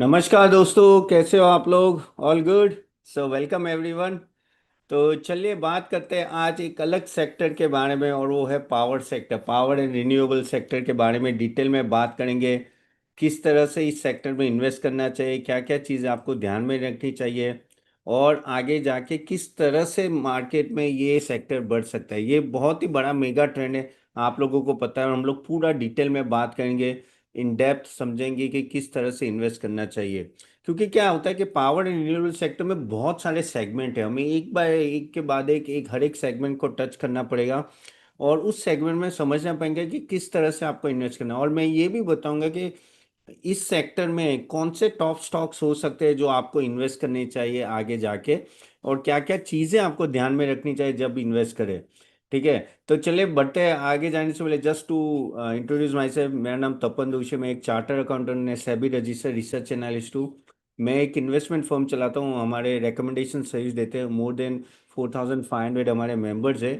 नमस्कार दोस्तों, कैसे हो आप लोग? All good. So welcome everyone. तो चलिए बात करते हैं आज एक अलग सेक्टर के बारे में, और वो है power sector. Power and renewable sector के बारे में डिटेल में बात करेंगे। किस तरह से इस सेक्टर में इन्वेस्ट करना चाहिए, क्या क्या चीज़ें आपको ध्यान में रखनी चाहिए, और आगे जाके किस तरह से मार्केट में ये सेक्टर बढ़ सकता है। ये बहुत ही बड़ा मेगा ट्रेंड है, आप लोगों को पता है, और हम लोग पूरा डिटेल में बात करेंगे, इन डेप्थ समझेंगे कि किस तरह से इन्वेस्ट करना चाहिए। क्योंकि क्या होता है कि पावर एंड रिन्यूएबल सेक्टर में बहुत सारे सेगमेंट है, हमें एक बाय एक के बाद एक हर एक सेगमेंट को टच करना पड़ेगा, और उस सेगमेंट में समझना पाएंगे कि किस तरह से आपको इन्वेस्ट करना है। और मैं ये भी बताऊंगा कि इस सेक्टर में कौन से टॉप स्टॉक्स हो सकते हैं जो आपको इन्वेस्ट करने चाहिए आगे जाके, और क्या क्या चीज़ें आपको ध्यान में रखनी चाहिए जब इन्वेस्ट करें। ठीक है, तो चलिए बढ़ते हैं। आगे जाने से पहले just to introduce myself, मेरा नाम तपन दोशी, मैं एक चार्टर अकाउंटेंट ने सेबी रजिस्टर्ड रिसर्च एनालिस्ट हूँ। मैं एक इन्वेस्टमेंट फर्म चलाता हूँ, हमारे रिकमेंडेशन सर्विस देते हैं। मोर देन 4,500 हमारे मेंबर्स है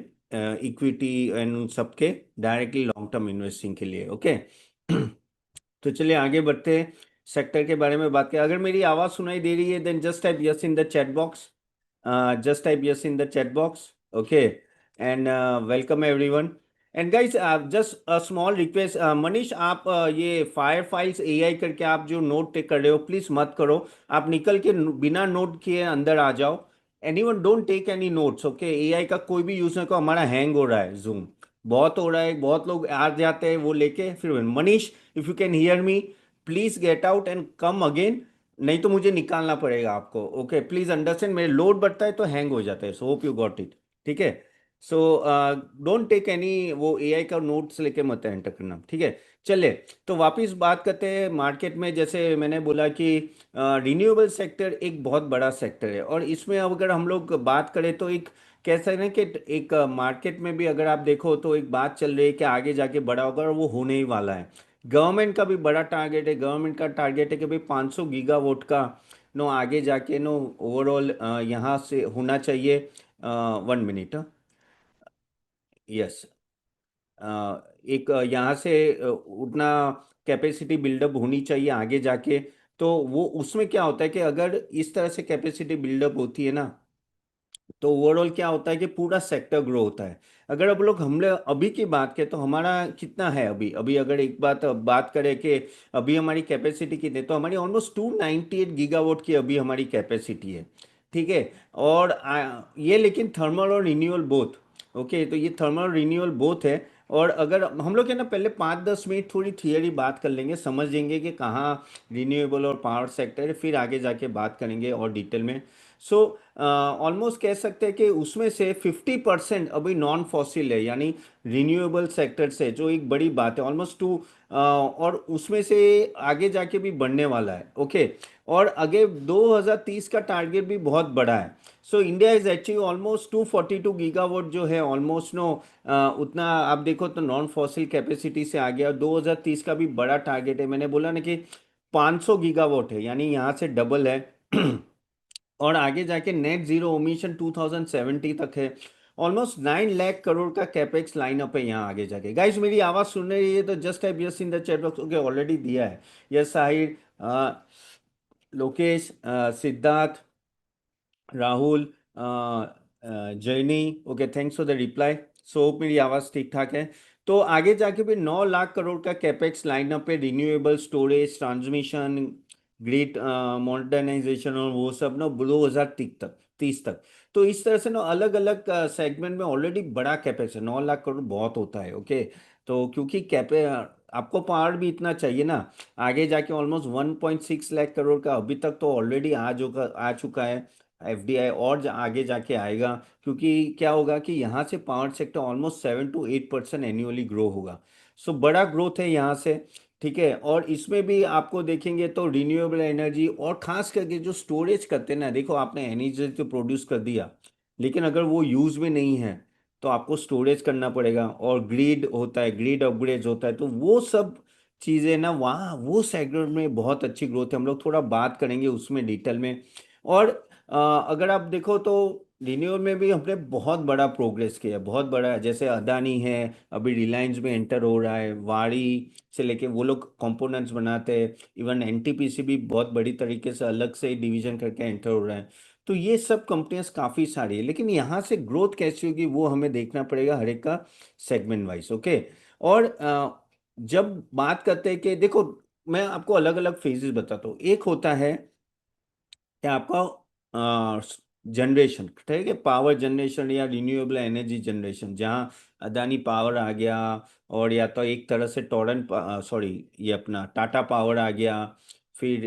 इक्विटी एंड उन सबके डायरेक्टली लॉन्ग टर्म इन्वेस्टिंग के लिए। ओके तो चलिए आगे बढ़ते हैं, सेक्टर के बारे में बात करें। अगर मेरी आवाज़ सुनाई दे रही है then just type yes in the chat box. Just type yes in the chat box. Okay and welcome everyone. And guys, just a small request, Manish, आप ये फायर फाइल्स एआई करके आप जो नोट टेक कर रहे हो, प्लीज मत करो। आप निकल के बिना नोट किए अंदर आ जाओ। Anyone don't take any notes. Okay, AI का कोई भी यूज ना करो। हमारा हैंग हो रहा है, जूम बहुत हो रहा है, बहुत लोग आ जाते हैं वो लेके फिर। Manish, if you can hear me, please get out and come again, नहीं तो मुझे निकालना पड़ेगा आपको। ओके प्लीज अंडरस्टैंड, मेरे लोड बढ़ता है तो हैंग हो जाता है। So hope you got it. ठीक है, सो डोंट टेक एनी वो एआई का नोट्स लेके मत एंटर करना, ठीक है। चले, तो वापिस बात करते हैं मार्केट में। जैसे मैंने बोला कि रिन्यूएबल सेक्टर एक बहुत बड़ा सेक्टर है, और इसमें अब अगर हम लोग बात करें तो एक कह सकते हैं कि एक मार्केट में भी अगर आप देखो तो एक बात चल रही है कि आगे जाके बड़ा होगा, और वो होने ही वाला है। गवर्नमेंट का भी बड़ा टारगेट है। गवर्नमेंट का टारगेट है कि भाई 500 गीगावाट का नो आगे जाके नो ओवरऑल यहाँ से होना चाहिए। 1 मिनट। यस, एक यहाँ से उतना कैपेसिटी बिल्डअप होनी चाहिए आगे जाके। तो वो उसमें क्या होता है कि अगर इस तरह से कैपेसिटी बिल्डअप होती है ना, तो ओवरऑल क्या होता है कि पूरा सेक्टर ग्रो होता है। अगर अब लोग हम लोग अभी की बात करें तो हमारा कितना है अभी अभी, अगर एक बात करें कि अभी हमारी कैपेसिटी कितनी है, तो हमारी ऑलमोस्ट 298 गीगावाट की अभी हमारी कैपेसिटी है। ठीक है, और ये लेकिन थर्मल और रिन्यूअल बोथ। ओके, तो ये थर्मल और रिन्यूअल बोथ है। और अगर हम लोग है ना, पहले 5-10 मिनट थोड़ी थियरी बात कर लेंगे, समझेंगे कि कहाँ रिन्यूएबल और पावर सेक्टर है, फिर आगे जाके बात करेंगे और डिटेल में। सो ऑलमोस्ट कह सकते हैं कि उसमें से 50% अभी नॉन फॉसिल है, यानी रिन्यूएबल सेक्टर से, जो एक बड़ी बात है। ऑलमोस्ट टू और उसमें से आगे जाके भी बढ़ने वाला है। ओके, और आगे 2030 का टारगेट भी बहुत बड़ा है। So India is achieve almost 242 gigawatt जो है, ऑलमोस्ट नो उतना आप देखो तो नॉन फॉसिल कैपेसिटी से आ गया। 2030 का भी बड़ा टारगेट है, मैंने बोला ना कि 500 गीगावाट है, यानी यहाँ से डबल है। और आगे जाके नेट जीरो ओमिशन 2070 तक है। ऑलमोस्ट 9 लाख करोड़ का कैपेक्स लाइनअप है यहाँ आगे जाके। गाइस, मेरी आवाज सुन रही है तो just type yes in the chat box. Okay, already दिया है। Yes Sahir, Lokesh, Siddharth, Rahul, Jenny. Okay, thanks for the reply. So मेरी आवाज़ ठीक ठाक है। तो आगे जाके भी 9 लाख करोड़ का कैपेक्स लाइनअप है, renewable storage, transmission, grid modernisation, और वो सब ना 2030 तक। तो इस तरह से ना अलग अलग सेगमेंट में ऑलरेडी बड़ा कैपेक्स है। 9 लाख करोड़ बहुत होता है। ओके, तो क्योंकि कैपे आपको पावर भी इतना चाहिए ना, आगे जाके ऑलमोस्ट 1.6 लाख करोड़ का अभी तक तो ऑलरेडी आ चुका है एफडीआई, और आगे जाके आएगा। क्योंकि क्या होगा कि यहाँ से power sector almost 7 to 8% annually grow होगा। सो बड़ा ग्रोथ है यहाँ से। ठीक है, और इसमें भी आपको देखेंगे तो रिन्यूएबल एनर्जी, और खास करके जो स्टोरेज करते हैं ना, देखो आपने एनर्जी तो प्रोड्यूस कर दिया, लेकिन अगर वो यूज में नहीं है तो आपको स्टोरेज करना पड़ेगा, और ग्रिड होता है, ग्रिड अपग्रेड होता है, तो वो सब चीज़ें ना वहाँ वो सेगमेंट में बहुत अच्छी ग्रोथ है। हम लोग थोड़ा बात करेंगे उसमें डिटेल में। और अगर आप देखो तो रिन्यूअल में भी हमने बहुत बड़ा प्रोग्रेस किया है, बहुत बड़ा। जैसे अदानी है, अभी रिलायंस में एंटर हो रहा है, वाड़ी से लेके वो लोग कंपोनेंट्स बनाते हैं। इवन एनटीपीसी भी बहुत बड़ी तरीके से अलग से डिवीजन करके एंटर हो रहा है। तो ये सब कंपनियां काफ़ी सारी है, लेकिन यहाँ से ग्रोथ कैसी होगी वो हमें देखना पड़ेगा हर एक का सेगमेंट वाइज। ओके। और जब बात करते हैं कि देखो, मैं आपको अलग अलग फेजेस बताता हूँ। एक होता है कि आपका जनरेशन, ठीक है, पावर जनरेशन या रिन्यूएबल एनर्जी जनरेशन, जहाँ अदानी पावर आ गया, और या तो एक तरह से टोरन, सॉरी, ये अपना टाटा पावर आ गया। फिर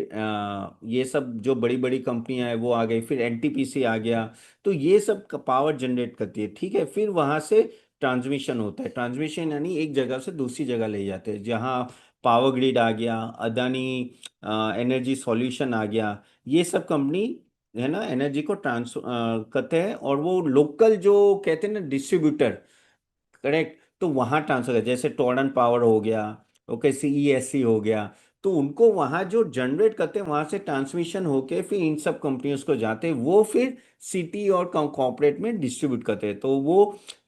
ये सब जो बड़ी बड़ी कंपनियां हैं वो आ गई, फिर एनटीपीसी आ गया। तो ये सब पावर जनरेट करती है, ठीक है। फिर वहां से ट्रांसमिशन होता है। ट्रांसमिशन यानी एक जगह से दूसरी जगह ले जाते हैं, जहाँ पावर ग्रिड आ गया, अदानी एनर्जी सॉल्यूशन आ गया। ये सब कंपनी है ना, एनर्जी को करते हैं, और वो लोकल जो कहते हैं ना डिस्ट्रीब्यूटर, करेक्ट, तो वहां ट्रांसफर है, जैसे टोरंट पावर हो गया, ओके, सीईएससी हो गया। तो उनको वहां जो जनरेट करते हैं वहां से ट्रांसमिशन होके फिर इन सब कंपनियों को जाते हैं, वो फिर सिटी और कॉर्पोरेट में डिस्ट्रीब्यूट करते हैं। तो वो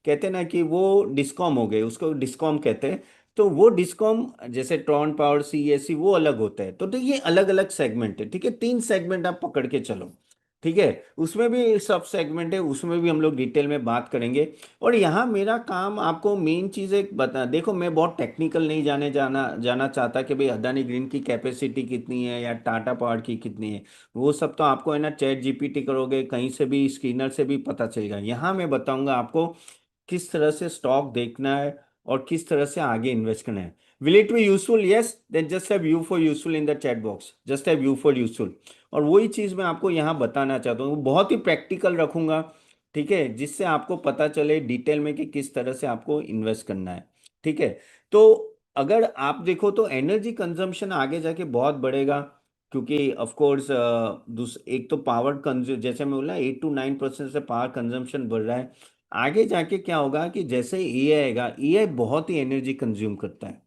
कहते हैं ना कि वो डिस्कॉम हो गए, उसको डिस्कॉम कहते हैं। तो वो डिस्कॉम, जैसे टोरंट पावर, सीईएससी, वो अलग होता है। तो ये अलग अलग सेगमेंट है, ठीक है। तीन सेगमेंट आप पकड़ के चलो, ठीक है। उसमें भी सब सेगमेंट है, उसमें भी हम लोग डिटेल में बात करेंगे। और यहाँ मेरा काम आपको मेन चीज़ एक बता, देखो मैं बहुत टेक्निकल नहीं जाना जाना चाहता कि भाई अदानी ग्रीन की कैपेसिटी कितनी है या टाटा पावर की कितनी है। वो सब तो आपको है ना, चैट जीपीटी करोगे, कहीं से भी स्क्रीनर से भी पता चलेगा। यहाँ मैं बताऊंगा आपको किस तरह से स्टॉक देखना है और किस तरह से आगे इन्वेस्ट करना है। Will it be useful? Yes, then just have you for useful in the chat box, just have you for useful. और वही चीज़ मैं आपको यहाँ बताना चाहता हूँ, बहुत ही प्रैक्टिकल रखूंगा, ठीक है, जिससे आपको पता चले डिटेल में कि किस तरह से आपको इन्वेस्ट करना है, ठीक है। तो अगर आप देखो तो एनर्जी कंजम्पशन आगे जाके बहुत बढ़ेगा, क्योंकि ऑफ कोर्स एक तो पावर कंज्यूम, जैसे मैं बोला 8 to 9% से पावर कंजम्पशन बढ़ रहा है। आगे जाके क्या होगा कि जैसे एआई आएगा, एआई बहुत ही एनर्जी कंज्यूम करता है,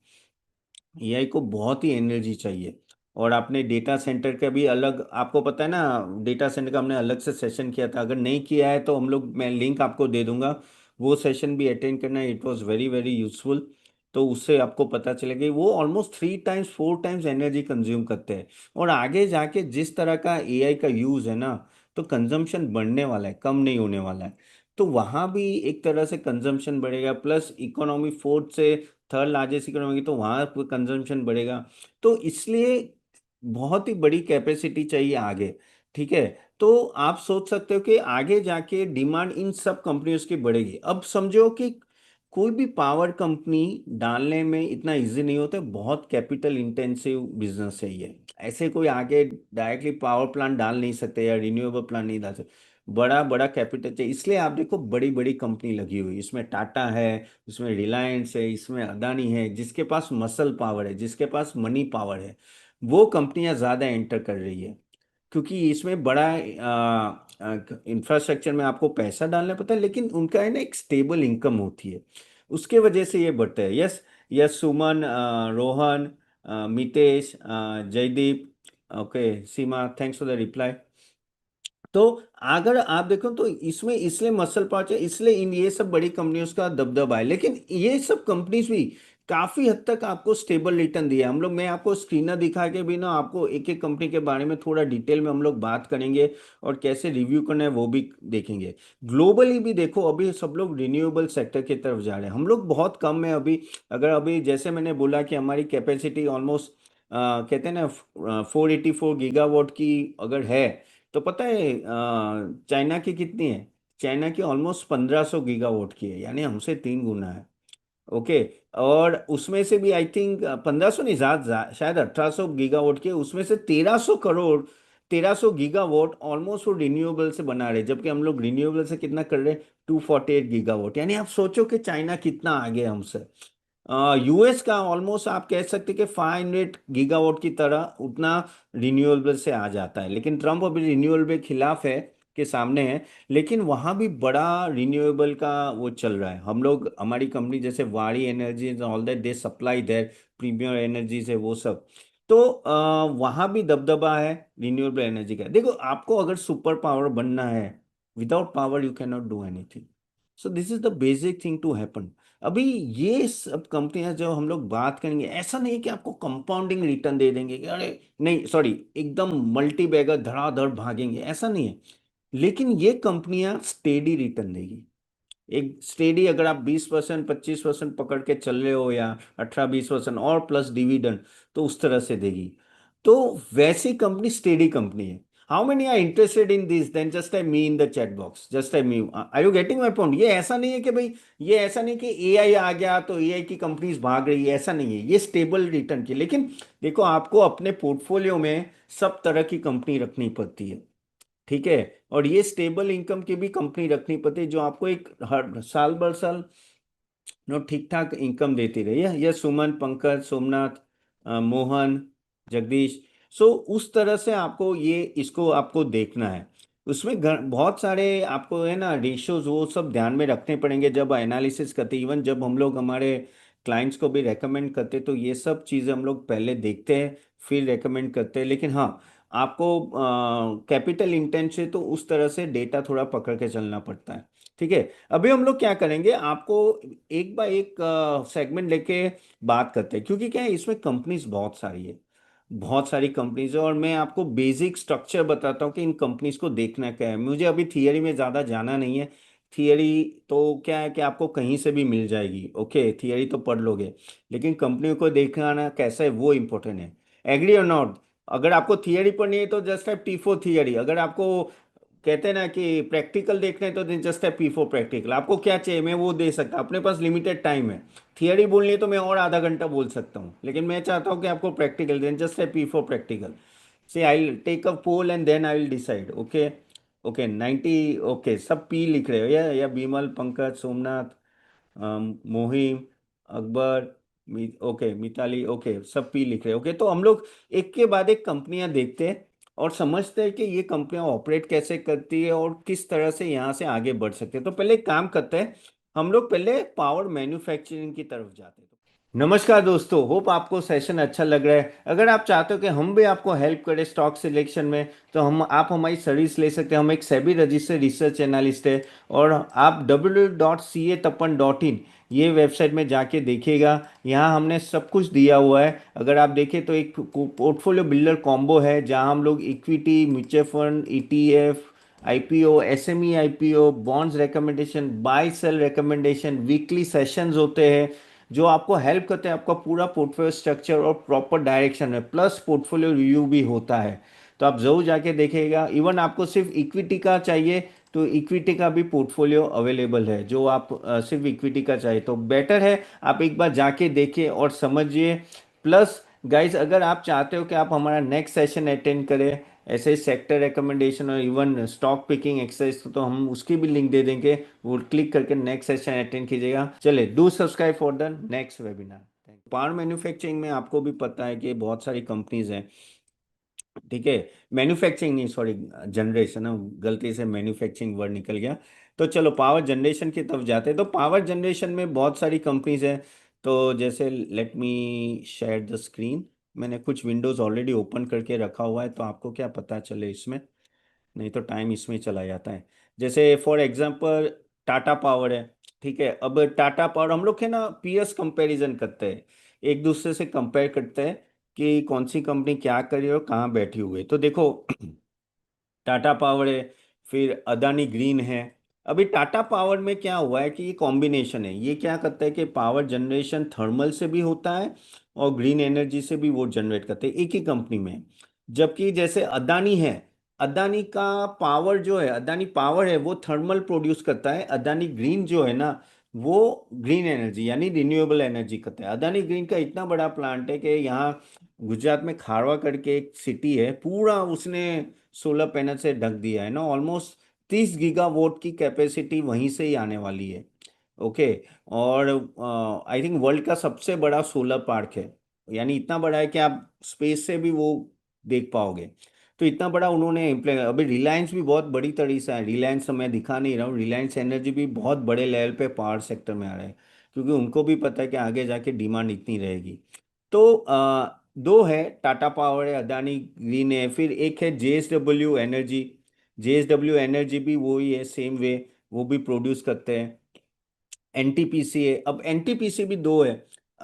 एआई को बहुत ही एनर्जी चाहिए। और आपने डेटा सेंटर का भी अलग, आपको पता है ना, डेटा सेंटर का हमने अलग से सेशन किया था। अगर नहीं किया है तो हम लोग, मैं लिंक आपको दे दूंगा, वो सेशन भी अटेंड करना है। It was very very useful. तो उससे आपको पता चलेगा वो almost 3 times 4 times energy consume करते हैं। और आगे जाके जिस तरह का एआई का यूज है ना, तो कंजम्पशन बढ़ने वाला है, कम नहीं होने वाला है। तो वहां भी एक तरह से कंजम्पशन बढ़ेगा, प्लस इकोनॉमी फोर्थ से थर्ड लार्जेस्ट इकोनॉमी, तो वहाँ कंजम्पशन बढ़ेगा। तो इसलिए बहुत ही बड़ी कैपेसिटी चाहिए आगे, ठीक है। तो आप सोच सकते हो कि आगे जाके डिमांड इन सब कंपनियों की बढ़ेगी। अब समझो कि कोई भी पावर कंपनी डालने में इतना इजी नहीं होता, बहुत कैपिटल इंटेंसिव बिजनेस है ये। ऐसे कोई आगे डायरेक्टली पावर प्लांट डाल नहीं सकते या रिन्यूएबल प्लांट नहीं डाल सकते, बड़ा बड़ा कैपिटल चाहिए। इसलिए आप देखो बड़ी बड़ी कंपनी लगी हुई, इसमें टाटा है, इसमें रिलायंस है, इसमें अदानी है, जिसके पास मसल पावर है, जिसके पास मनी पावर है, वो कंपनियां ज्यादा एंटर कर रही है। क्योंकि इसमें बड़ा इंफ्रास्ट्रक्चर में आपको पैसा डालना पड़ता है, लेकिन उनका है ना एक स्टेबल इनकम होती है, उसके वजह से ये बढ़ता है। Yes, yes Suman, Rohan, Mitesh, Jaydeep, okay, Seema, thanks for the reply. तो अगर आप देखो तो इसमें इसलिए मसल पार्ट है, इसलिए इन ये सब बड़ी कंपनियों का दबदबा है। लेकिन ये सब कंपनीज भी काफी हद तक आपको स्टेबल रिटर्न दिया हम लोग। मैं आपको स्क्रीनर दिखा के भी ना आपको एक एक कंपनी के बारे में थोड़ा डिटेल में हम लोग बात करेंगे, और कैसे रिव्यू करना है वो भी देखेंगे। ग्लोबली भी देखो, अभी सब लोग रिन्यूएबल सेक्टर की तरफ जा रहे हैं, हम लोग बहुत कम है अभी। अगर अभी जैसे मैंने बोला कि हमारी कैपेसिटी ऑलमोस्ट कहते हैं ना 484 गीगावाट की अगर है, तो पता है चाइना की कितनी है? चाइना की ऑलमोस्ट 1500 गीगावाट की है, यानी हमसे 3 गुना है। ओके। और उसमें से भी आई थिंक 1500 नहीं, शायद 1800 गीगावाट की है। उसमें से 1300 करोड़, 1300 गीगावाट ऑलमोस्ट वो रिन्यूएबल से बना रहे, जबकि हम लोग रिन्यूएबल से कितना कर रहे हैं? 248 गीगावाट। यानी आप सोचो कि चाइना कितना आगे है हमसे। यूएस का ऑलमोस्ट आप कह सकते कि 500 गीगावाट की तरह उतना रिन्यूएबल से आ जाता है। लेकिन ट्रम्प अभी रिन्यूएबल के खिलाफ है, के सामने है। लेकिन वहां भी बड़ा रिन्यूएबल का वो चल रहा है। हम लोग, हमारी कंपनी जैसे Waaree energy, all that they supply their Premier Energies है वो सब। तो वहां भी दबदबा है रिन्यूएबल एनर्जी का। देखो आपको अगर सुपर पावर बनना है without power you can not do anything. So this is the basic thing to happen. अभी ये सब कंपनियां जो हम लोग बात करेंगे, ऐसा नहीं है कि आपको कंपाउंडिंग रिटर्न दे देंगे कि अरे नहीं सॉरी, एकदम मल्टी बैगर धड़ाधड़ भागेंगे, ऐसा नहीं है। लेकिन ये कंपनियां स्टेडी रिटर्न देगी। एक स्टेडी, अगर आप 20% 25% पकड़ के चल रहे हो, या 18-20% और प्लस डिविडेंड, तो उस तरह से देगी। तो वैसी कंपनी स्टेडी कंपनी है। How many are interested in this, then just type me in the chat box, just type me. Are you getting my point? ये ऐसा नहीं है कि भाई, ये ऐसा नहीं कि एआई आ गया तो एआई की कंपनीज भाग रही है, ऐसा नहीं है। ये स्टेबल रिटर्न की, लेकिन देखो आपको अपने पोर्टफोलियो में सब तरह की कंपनी रखनी पड़ती है, ठीक है। और ये स्टेबल इनकम की भी कंपनी रखनी पड़ती है, जो आपको एक हर साल भर साल नो ठीक ठाक इनकम देती रही है। ये सुमन, पंकज, सोमनाथ, मोहन, जगदीश। सो उस तरह से आपको ये इसको आपको देखना है। उसमें बहुत सारे आपको है ना रेशियोज, वो सब ध्यान में रखने पड़ेंगे जब एनालिसिस करते। इवन जब हम लोग हमारे क्लाइंट्स को भी रेकमेंड करते, तो ये सब चीज़ें हम लोग पहले देखते हैं, फिर रेकमेंड करते हैं। लेकिन हाँ, आपको कैपिटल इंटेंट से तो उस तरह से डेटा थोड़ा पकड़ के चलना पड़ता है, ठीक है। अभी हम लोग क्या करेंगे, आपको एक बाय एक सेगमेंट लेके बात करते हैं, क्योंकि क्या है, इसमें कंपनीज बहुत सारी है, बहुत सारी कंपनीज है। और मैं आपको बेसिक स्ट्रक्चर बताता हूँ कि इन कंपनीज को देखना क्या है। मुझे अभी थियरी में ज़्यादा जाना नहीं है। थियरी तो क्या है कि आपको कहीं से भी मिल जाएगी, ओके, थियरी तो पढ़ लोगे, लेकिन कंपनियों को देखना ना कैसा है वो इम्पोर्टेंट है। एग्री और नॉट? अगर आपको थियरी पढ़नी है तो जस्ट टाइप T4 थियरी। अगर आपको कहते हैं ना कि प्रैक्टिकल देखना है तो जस्ट है P4 प्रैक्टिकल। आपको क्या चाहिए मैं वो दे सकता, अपने पास लिमिटेड टाइम है। थियरी बोलनी है तो मैं और आधा घंटा बोल सकता हूँ, लेकिन मैं चाहता हूँ कि आपको प्रैक्टिकल दें, जस्ट है P4 practical. So I will take a poll and then I will decide, okay. Okay 90, okay सब पी लिख रहे हो, या बीमल, पंकज, सोमनाथ, मोहिम, अकबर, ओके मिताली, ओके सब पी लिख रहे हैं। ओके, तो हम लोग एक के बाद एक कंपनियां देखते हैं और समझते हैं कि ये कंपनियां ऑपरेट कैसे करती है और किस तरह से यहाँ से आगे बढ़ सकते हैं। तो पहले एक काम करते हैं, हम लोग पहले पावर मैन्युफैक्चरिंग की तरफ जाते हैं। नमस्कार दोस्तों, होप आपको सेशन अच्छा लग रहा है। अगर आप चाहते हो कि हम भी आपको हेल्प करें स्टॉक सिलेक्शन में, तो हम आप हमारी सर्विस ले सकते हैं। हम एक सेबी रजिस्टर्ड रिसर्च एनालिस्ट है, और आप www.catappan.in ये वेबसाइट में जाके देखिएगा। यहाँ हमने सब कुछ दिया हुआ है। अगर आप देखें तो एक पोर्टफोलियो बिल्डर कॉम्बो है, जहाँ हम लोग equity, mutual fund, ETF, IPO, SME IPO, bonds recommendation, buy sell recommendation, weekly sessions होते हैं जो आपको हेल्प करते हैं आपका पूरा पोर्टफोलियो स्ट्रक्चर और प्रॉपर डायरेक्शन में, प्लस पोर्टफोलियो रिव्यू भी होता है। तो आप जरूर जाके देखिएगा। इवन आपको सिर्फ इक्विटी का चाहिए तो इक्विटी का भी पोर्टफोलियो अवेलेबल है। जो आप सिर्फ इक्विटी का चाहिए तो बेटर है आप एक बार जाके देखिए और समझिए। प्लस गाइज, अगर आप चाहते हो कि आप हमारा नेक्स्ट सेशन अटेंड करें ऐसे सेक्टर रिकमेंडेशन और इवन स्टॉक पिकिंग एक्सरसाइज, तो हम उसकी भी लिंक दे देंगे। वो क्लिक करके नेक्स्ट सेशन अटेंड कीजिएगा। चले, do subscribe for the next webinar. Power manufacturing में आपको भी पता है कि बहुत सारी कंपनीज हैं, ठीक है। मैन्युफैक्चरिंग नहीं, सॉरी, जनरेशन है, गलती से मैन्युफैक्चरिंग वर्ड निकल गया। तो चलो पावर जनरेशन की तरफ जाते हैं। तो पावर जनरेशन में बहुत सारी कंपनीज हैं। तो जैसे let me share the screen. मैंने कुछ विंडोज ऑलरेडी ओपन करके रखा हुआ है, तो आपको क्या पता चले इसमें, नहीं तो टाइम इसमें चला जाता है। जैसे फॉर एग्जांपल टाटा पावर है, ठीक है। अब टाटा पावर हम लोग है ना पीएस कंपैरिजन करते हैं, एक दूसरे से कंपेयर करते हैं कि कौन सी कंपनी क्या कर रही है और कहाँ बैठी हुई है। तो देखो टाटा पावर है, फिर अदानी ग्रीन है। अभी टाटा पावर में क्या हुआ है कि ये कॉम्बिनेशन है। ये क्या करता है कि पावर जनरेशन थर्मल से भी होता है और ग्रीन एनर्जी से भी वो जनरेट करते हैं एक ही कंपनी में। जबकि जैसे अदानी है, अदानी का पावर जो है, अदानी पावर है वो थर्मल प्रोड्यूस करता है। अदानी ग्रीन जो है ना, वो ग्रीन एनर्जी यानी रिन्यूएबल एनर्जी करता है। अदानी ग्रीन का इतना बड़ा प्लांट है कि यहाँ गुजरात में खारवा करके एक सिटी है, पूरा उसने सोलर पैनल से ढक दिया है ना। ऑलमोस्ट 30 गीगावाट की कैपेसिटी वहीं से ही आने वाली है, ओके। और आई थिंक वर्ल्ड का सबसे बड़ा सोलर पार्क है, यानी इतना बड़ा है कि आप स्पेस से भी वो देख पाओगे। तो इतना बड़ा उन्होंने इम्प्लीमेंट। अभी रिलायंस भी बहुत बड़ी तरीके से है। रिलायंस मैं दिखा नहीं रहा हूँ, रिलायंस एनर्जी भी बहुत बड़े लेवल पे पावर सेक्टर में आ रहा है, क्योंकि उनको भी पता है कि आगे जाके डिमांड इतनी रहेगी। तो दो है, टाटा पावर है, अदानी ग्रीन है, फिर एक है JSW एनर्जी। JSW एनर्जी भी वही है, सेम वे, वो भी प्रोड्यूस करते हैं। एनटीपीसी है, अब एनटीपीसी भी दो है।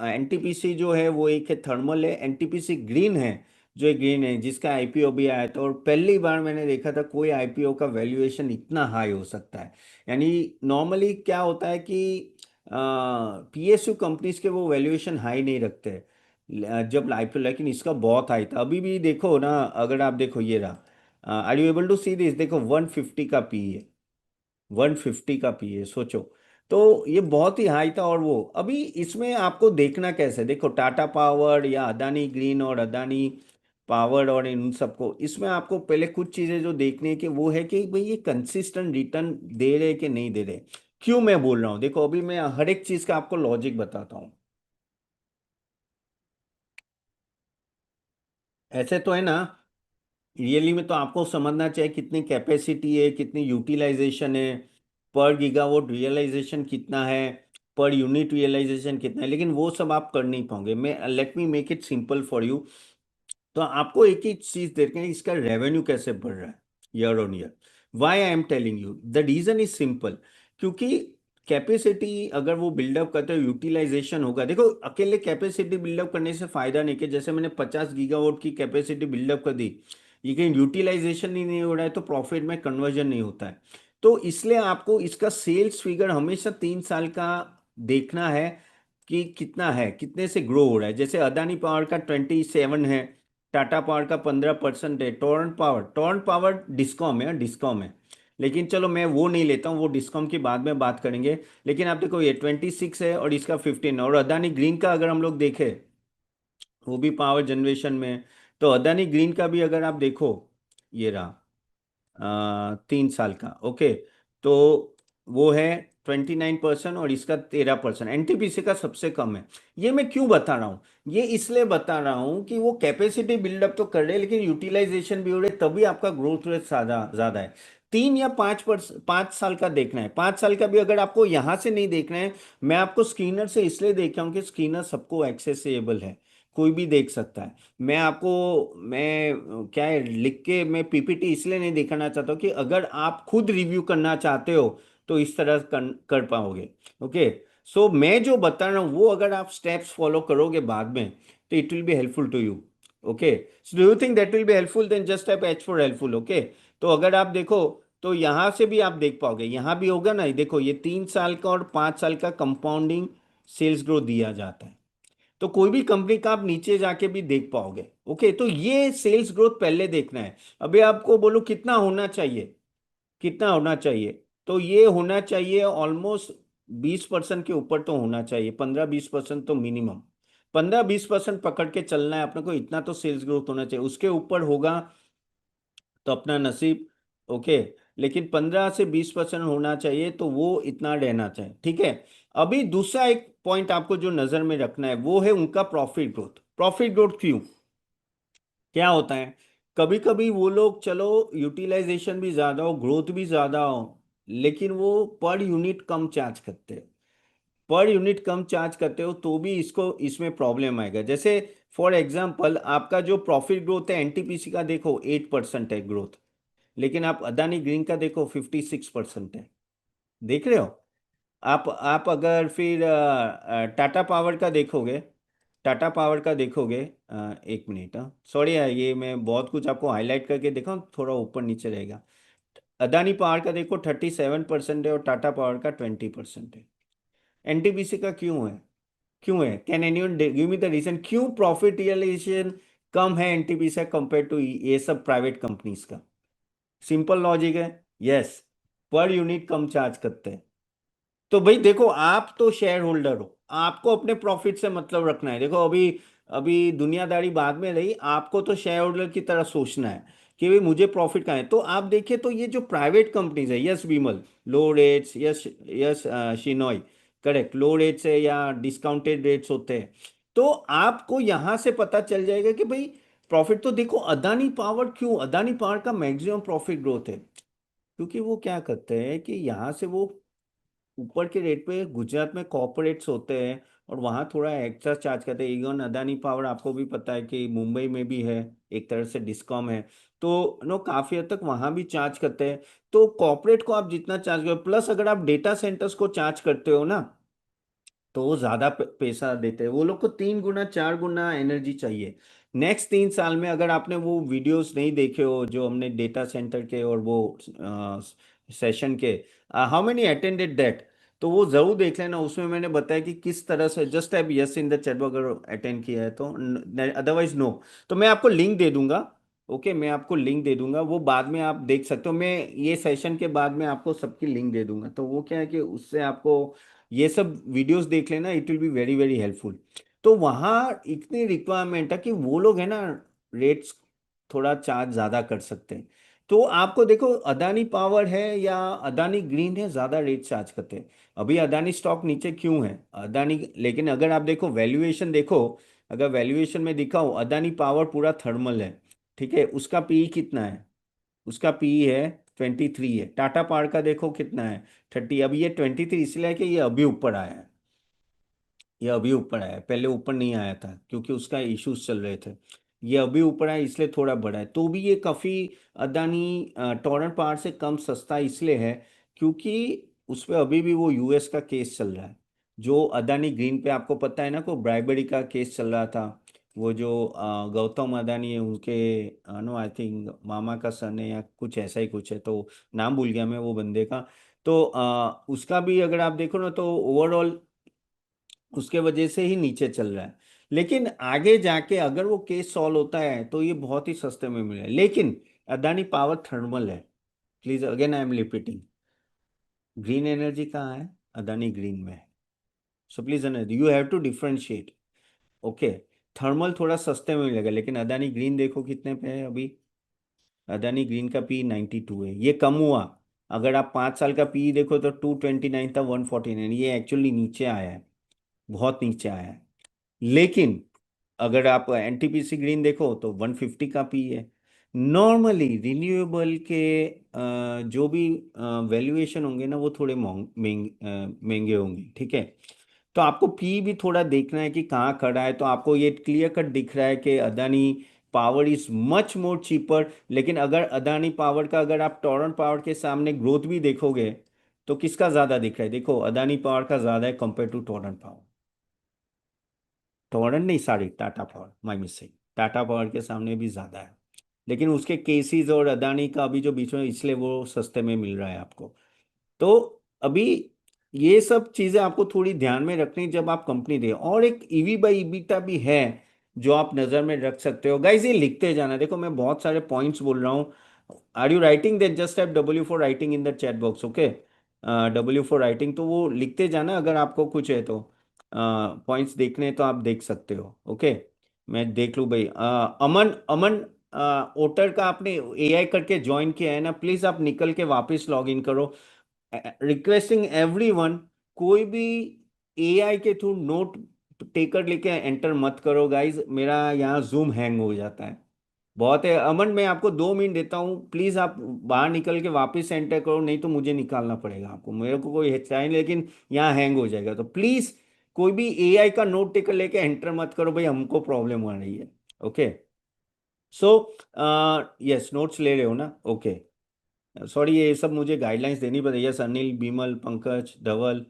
एनटीपीसी जो है वो एक है थर्मल है, एनटीपीसी ग्रीन है, जो ग्रीन है जिसका आईपीओ भी आया था, और पहली बार मैंने देखा था कोई आईपीओ का वैल्यूएशन इतना हाई हो सकता है। यानी नॉर्मली क्या होता है कि पीएसयू कंपनीज के वो वैल्यूएशन हाई नहीं रखते जब आईपीओ, लेकिन इसका बहुत हाई था। अभी भी देखो ना, अगर आप देखो ये रहा, are you able to see this, देखो 150 का पी है, 150 का पी है, सोचो। तो ये बहुत ही हाई था। और वो अभी इसमें आपको देखना कैसे, देखो टाटा पावर या अदानी ग्रीन और अदानी पावर और इन सबको, इसमें आपको पहले कुछ चीजें जो देखने की वो है कि भाई ये कंसिस्टेंट रिटर्न दे रहे कि नहीं दे रहे। क्यों मैं बोल रहा हूँ, देखो अभी मैं हर एक चीज का आपको लॉजिक बताता हूँ। ऐसे तो है ना, रियली में तो आपको समझना चाहिए कितनी कैपेसिटी है, कितनी यूटिलाइजेशन है, पर गीगावाट रियलाइजेशन कितना है, पर यूनिट रियलाइजेशन कितना है, लेकिन वो सब आप कर नहीं पाओगे। मैं let me make it simple for you. तो आपको एक ही चीज देखना है, इसका रेवेन्यू कैसे बढ़ रहा है year on year. Why I am telling you, the reason is simple, क्योंकि कैपेसिटी अगर वो बिल्डअप करते हो, यूटिलाइजेशन होगा। देखो अकेले कैपेसिटी बिल्डअप करने से फायदा नहीं, कि जैसे मैंने 50 गीगावाट की कैपेसिटी बिल्डअप कर दी, लेकिन यूटिलाइजेशन ही नहीं हो रहा है, तो प्रॉफिट में कन्वर्जन नहीं होता है। तो इसलिए आपको इसका सेल्स फिगर हमेशा 3 साल का देखना है, कि कितना है, कितने से ग्रो हो रहा है। जैसे अदानी पावर का 27 है, टाटा पावर का 15% है, टोरंट पावर डिस्कॉम है, डिस्कॉम है। लेकिन चलो मैं वो नहीं लेता हूँ, वो डिस्कॉम की बाद में बात करेंगे। लेकिन आप देखो ये 26 है और इसका 15 है। और अदानी ग्रीन का अगर हम लोग देखें, वो भी पावर जनरेशन में है। तो अदानी ग्रीन का भी अगर आप देखो, ये रहा 3 साल का, ओके। तो वो है 29% और इसका 13%, एनटीपीसी का सबसे कम है। ये मैं क्यों बता रहा हूँ, ये इसलिए बता रहा हूँ कि वो कैपेसिटी बिल्डअप तो कर रहे हैं, लेकिन यूटिलाइजेशन भी हो रहे, तभी आपका ग्रोथ रेट ज्यादा ज्यादा है। 3 या 5 साल का देखना है। 5 साल का भी अगर आपको यहाँ से नहीं देखना है, मैं आपको स्क्रीनर से इसलिए देख रहा हूँ कि स्क्रीनर सबको एक्सेसिबल है, कोई भी देख सकता है। मैं क्या है लिख के, मैं पीपीटी इसलिए नहीं दिखाना चाहता हूँ कि अगर आप खुद रिव्यू करना चाहते हो तो इस तरह कर पाओगे। ओके, सो मैं जो बता रहा हूँ वो अगर आप स्टेप्स फॉलो करोगे बाद में, तो it will be helpful to you. Okay, so do you think that will be helpful, then just type H for helpful. Okay, तो अगर आप देखो, तो यहां से भी आप देख पाओगे, यहां भी होगा ना, देखो ये 3 साल का और 5 साल का कंपाउंडिंग सेल्स ग्रोथ दिया जाता है। तो कोई भी कंपनी का आप नीचे जाके भी देख पाओगे। ओके, तो ये सेल्स ग्रोथ पहले देखना है। अभी आपको बोलो कितना होना चाहिए, कितना होना चाहिए, तो ये होना चाहिए ऑलमोस्ट 20% के ऊपर तो होना चाहिए, 15-20% तो मिनिमम। 15-20% पकड़ के चलना है अपने को, इतना तो सेल्स ग्रोथ होना चाहिए। उसके ऊपर होगा तो अपना नसीब। ओके, लेकिन 15 से 20% होना चाहिए, तो वो इतना रहना चाहिए, ठीक है। अभी दूसरा एक पॉइंट आपको जो नजर में रखना है वो है उनका प्रॉफिट ग्रोथ। प्रॉफिट ग्रोथ क्यों, क्या होता है, कभी कभी वो लोग चलो यूटिलाइजेशन भी ज्यादा हो, ग्रोथ भी ज्यादा हो, लेकिन वो पर यूनिट कम चार्ज करते हैं। पर यूनिट कम चार्ज करते हो तो भी इसको इसमें प्रॉब्लम आएगा। जैसे फॉर एग्जांपल आपका जो प्रॉफिट ग्रोथ है एनटीपीसी का, देखो 8% है ग्रोथ, लेकिन आप अदानी ग्रीन का देखो 56% है। देख रहे हो। आप अगर फिर टाटा पावर का देखोगे, टाटा पावर का देखोगे, एक मिनट, सॉरी ये मैं बहुत कुछ आपको हाईलाइट करके देखा हूं, थोड़ा ऊपर नीचे रहेगा। अदानी पावर का देखो 37% है और टाटा पावर का 20% है। एनटीपीसी का क्यों है, क्यों है, can anyone give me the reason क्यों प्रॉफिट रियलाइजेशन कम है एनटीपीसी से कंपेयर टू ये सब प्राइवेट कंपनीज का। सिंपल लॉजिक है, यस, पर यूनिट कम चार्ज करते हैं। तो भाई देखो, आप तो शेयर होल्डर हो, आपको अपने प्रॉफिट से मतलब रखना है। देखो अभी अभी दुनियादारी बाद में रही, आपको तो शेयर होल्डर की तरह सोचना है कि भाई मुझे प्रॉफिट कहाँ है। तो आप देखिए, तो ये जो प्राइवेट कंपनीज है, यस विमल, लो rates, yes yes Shenoy, correct, लो रेट्स है या डिस्काउंटेड रेट्स होते हैं। तो आपको यहां से पता चल जाएगा कि भाई प्रॉफिट तो देखो अदानी पावर, क्यों अदानी पावर का मैक्सिमम प्रॉफिट ग्रोथ है, क्योंकि वो क्या करते हैं कि यहाँ से वो ऊपर के रेट पे गुजरात में कॉर्पोरेट्स होते हैं और वहाँ थोड़ा एक्स्ट्रा चार्ज करते हैं। इवन अदानी पावर आपको भी पता है कि मुंबई में भी है, एक तरह से डिस्कॉम है। तो नो काफी हद तक वहां भी चार्ज करते हैं। तो कॉर्पोरेट को आप जितना चार्ज करो, प्लस अगर आप डेटा सेंटर्स को चार्ज करते हो ना, तो वो ज्यादा पैसा देते हैं। वो लोग को 3 गुना 4 गुना एनर्जी चाहिए। नेक्स्ट 3 साल में अगर आपने वो वीडियोस नहीं देखे हो जो हमने डेटा सेंटर के और वो सेशन के, हाउ मेनी अटेंडेड दैट, तो वो जरूर देख लेना। उसमें मैंने बताया कि किस तरह से, just type yes in the chat अगर अटेंड किया है तो, अदरवाइज नो। तो मैं आपको लिंक दे दूंगा। ओके, मैं आपको लिंक दे दूंगा, वो बाद में आप देख सकते हो। मैं ये सेशन के बाद में आपको सबकी लिंक दे दूंगा, तो वो क्या है कि उससे आपको ये सब वीडियोस देख लेना, it will be very very helpful. तो वहाँ इतनी रिक्वायरमेंट है कि वो लोग है ना, रेट्स थोड़ा चार्ज ज़्यादा कर सकते हैं। तो आपको देखो, अदानी पावर है या अदानी ग्रीन है, ज़्यादा रेट चार्ज करते हैं। अभी अदानी स्टॉक नीचे क्यों है, अदानी, लेकिन अगर आप देखो वैल्यूएशन देखो, अगर वैल्यूएशन में दिखाओ, अदानी पावर पूरा थर्मल है, ठीक है, उसका पीई कितना है, उसका पी है 23 है। टाटा पावर का देखो कितना है, 30। अभी ये 23 इसलिए है कि ये अभी ऊपर आया है, ये अभी ऊपर आया है, पहले ऊपर नहीं आया था क्योंकि उसका इश्यूज चल रहे थे। ये अभी ऊपर आया इसलिए थोड़ा बढ़ा है। तो भी ये काफ़ी, अदानी टॉरंट पावर से कम सस्ता इसलिए है क्योंकि उस पर अभी भी वो यूएस का केस चल रहा है। जो अदानी ग्रीन पे आपको पता है ना, को ब्राइबरी का केस चल रहा था। वो जो गौतम अदानी है उनके, नो आई थिंक मामा का सन है या कुछ ऐसा ही कुछ है, तो नाम भूल गया मैं वो बंदे का। तो उसका भी अगर आप देखो ना, तो ओवरऑल उसके वजह से ही नीचे चल रहा है। लेकिन आगे जाके अगर वो केस सॉल्व होता है तो ये बहुत ही सस्ते में मिले, लेकिन अदानी पावर थर्मल है। Please again I am repeating, green energy कहाँ है, अदानी ग्रीन में है। So please you have to differentiate. Okay, thermal थोड़ा सस्ते में मिलेगा, लेकिन अदानी ग्रीन देखो कितने पे है अभी। अदानी ग्रीन का पी 92 है, ये कम हुआ। अगर आप 5 साल का पी देखो तो 229 था, 149, ये एक्चुअली नीचे आया है, बहुत नीचे आया है। लेकिन अगर आप एनटीपीसी ग्रीन देखो तो 150 का पी है। नॉर्मली रिन्यूएबल के जो भी वैल्यूएशन होंगे ना, वो थोड़े महंगे होंगे, ठीक है। तो आपको पी भी थोड़ा देखना है कि कहाँ खड़ा है। तो आपको ये क्लियर कट दिख रहा है कि Adani power is much more cheaper. लेकिन अगर अदानी पावर का, अगर आप टोरेंट पावर के सामने ग्रोथ भी देखोगे, तो किसका ज्यादा दिख रहा है, देखो अदानी पावर का ज्यादा है compare to Torrent power. Torrent नहीं, sorry, Tata power, my mistake, Tata power के सामने भी ज्यादा है। लेकिन उसके केसीज और अदानी का अभी जो बीच में, इसलिए वो सस्ते में मिल रहा है आपको। तो अभी ये सब चीजें आपको थोड़ी ध्यान में रखनी जब आप कंपनी दे। और एक ईवी बाई ईबिटा भी है जो आप नजर में रख सकते हो। गाइज ये लिखते जाना, देखो मैं बहुत सारे पॉइंट्स बोल रहा हूँ। Are you writing, then just type W for writing in the chat box, okay. W for writing, तो वो लिखते जाना, अगर आपको कुछ है तो पॉइंट्स देखने हैं तो आप देख सकते हो, ओके। मैं देख लूँ भाई, अमन अमन, ओटर का आपने एआई करके ज्वाइन किया है ना, प्लीज आप निकल के वापस लॉग इन करो। रिक्वेस्टिंग एवरीवन, कोई भी एआई के थ्रू नोट टेकर लेके एंटर मत करो गाइज, मेरा यहाँ जूम हैंग हो जाता है। बहुत है अमन, मैं आपको 2 मिनट देता हूँ, प्लीज आप बाहर निकल के वापस एंटर करो, नहीं तो मुझे निकालना पड़ेगा आपको। मेरे को कोई हिचकिचाई नहीं, लेकिन यहाँ हैंग हो जाएगा। तो प्लीज कोई भी एआई का नोट टेकर लेके एंटर मत करो भाई, हमको प्रॉब्लम हो रही है। ओके, सो यस, नोट्स ले रहे हो ना, ओके। सॉरी, ये सब मुझे गाइडलाइंस देनी पड़ेगी। Yes, Anil, Bimal, Pankaj, Dhawal,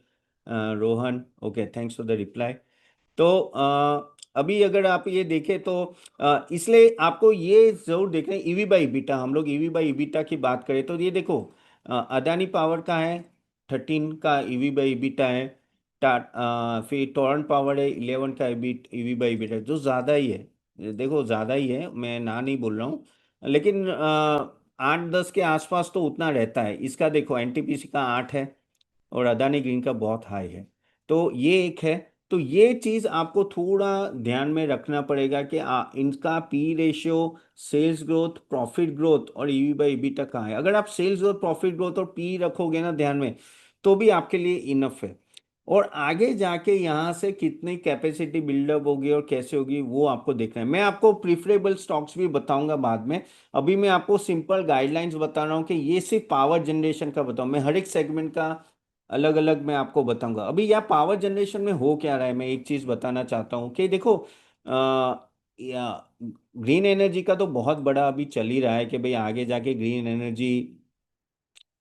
Rohan, okay, thanks for the reply. तो अभी अगर आप ये देखें तो इसलिए आपको ये जरूर देखना है, ईवी बाई ईबिटा, हम लोग ईवी बाई ईबिटा की बात करें तो ये देखो, अदानी पावर का है 13 का ईवी बाई ईबिटा है। फिर टोरेंट पावर है 11 का ईवी बाई ईबिटा, जो ज़्यादा ही है। ये देखो ज़्यादा ही है, मैं ना नहीं बोल रहा हूँ, लेकिन 8-10 के आसपास तो उतना रहता है। इसका देखो एनटीपीसी का 8 है और अदानी ग्रीन का बहुत हाई है। तो ये एक है। तो ये चीज आपको थोड़ा ध्यान में रखना पड़ेगा कि इनका P ratio, sales growth, profit growth और ईवी बाई ईबिटा कहाँ है। अगर आप सेल्स ग्रोथ, प्रॉफिट ग्रोथ और पी रखोगे ना ध्यान में, तो भी आपके लिए इनफ है। और आगे जाके यहाँ से कितनी कैपेसिटी बिल्डअप होगी और कैसे होगी वो आपको देखना है। मैं आपको प्रिफरेबल स्टॉक्स भी बताऊंगा बाद में। अभी मैं आपको सिंपल गाइडलाइंस बता रहा हूँ कि ये सिर्फ पावर जनरेशन का बताऊँ, मैं हर एक सेगमेंट का अलग अलग मैं आपको बताऊंगा। अभी यह पावर जनरेशन में हो क्या रहा है, मैं एक चीज बताना चाहता हूँ कि देखो, या ग्रीन एनर्जी का तो बहुत बड़ा अभी चल ही रहा है कि भाई आगे जाके ग्रीन एनर्जी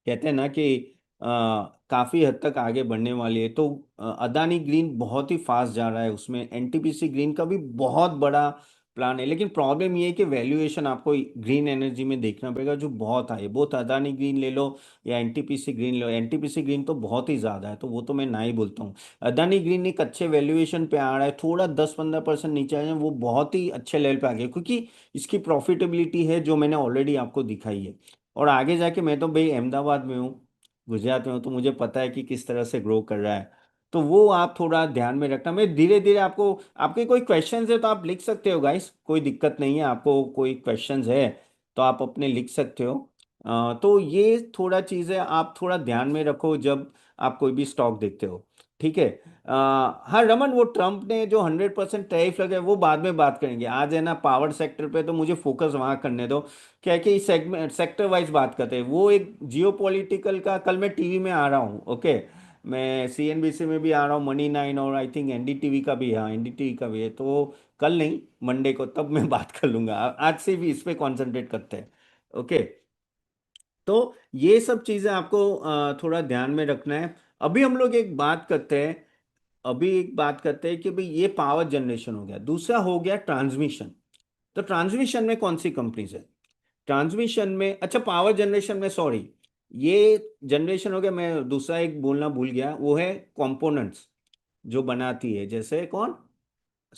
कहते हैं ना कि काफी हद तक आगे बढ़ने वाली है। तो अदानी ग्रीन बहुत ही फास्ट जा रहा है, उसमें एनटीपीसी ग्रीन का भी बहुत बड़ा प्लान है। लेकिन प्रॉब्लम ये है कि वैल्यूएशन आपको ग्रीन एनर्जी में देखना पड़ेगा जो बहुत हाई है। बहुत अदानी ग्रीन ले लो या एनटीपीसी ग्रीन लो, एनटीपीसी ग्रीन तो बहुत ही ज्यादा है, तो वो तो मैं ना ही बोलता हूँ। अदानी ग्रीन एक अच्छे वैल्यूएशन पे आ रहा है, थोड़ा 10-15% नीचे आया है, वो बहुत ही अच्छे लेवल पे आ गया क्योंकि इसकी प्रॉफिटेबिलिटी है जो मैंने ऑलरेडी आपको दिखाई है। और आगे जाके मैं तो भाई अहमदाबाद में हूँ, गुजरात में हूँ, तो मुझे पता है कि किस तरह से ग्रो कर रहा है। तो वो आप थोड़ा ध्यान में रखना। मैं धीरे धीरे आपको, आपके कोई क्वेश्चंस है तो आप लिख सकते हो गाइस, कोई दिक्कत नहीं है। आपको कोई क्वेश्चंस है तो आप अपने लिख सकते हो। तो ये थोड़ा चीज़ है, आप थोड़ा ध्यान में रखो जब आप कोई भी स्टॉक देखते हो। ठीक है। हाँ रमन, वो ट्रम्प ने जो 100% टैरिफ लगाए वो बाद में बात करेंगे। आज है ना पावर सेक्टर पे, तो मुझे फोकस वहां करने दो। क्या है कि सेगमेंट सेक्टर वाइज बात करते हैं, वो एक जियो पॉलिटिकल का, कल मैं टीवी में आ रहा हूँ। ओके, मैं सीएनबीसी में भी आ रहा हूँ, मनी 9 और आई थिंक एनडीटीवी का भी है, हाँ एनडीटीवी का भी है। तो कल नहीं, मंडे को तब मैं बात कर लूंगा। आज से भी इस पे कॉन्सेंट्रेट करते हैं। ओके। तो ये सब चीजें आपको थोड़ा ध्यान में रखना है। अभी हम लोग एक बात करते हैं, अभी एक बात करते हैं कि भाई ये पावर जनरेशन हो गया, दूसरा हो गया ट्रांसमिशन। तो ट्रांसमिशन में कौन सी कंपनीज है? ट्रांसमिशन में, अच्छा पावर जनरेशन में, सॉरी, ये जनरेशन हो गया, मैं दूसरा एक बोलना भूल गया, वो है कंपोनेंट्स जो बनाती है, जैसे कौन,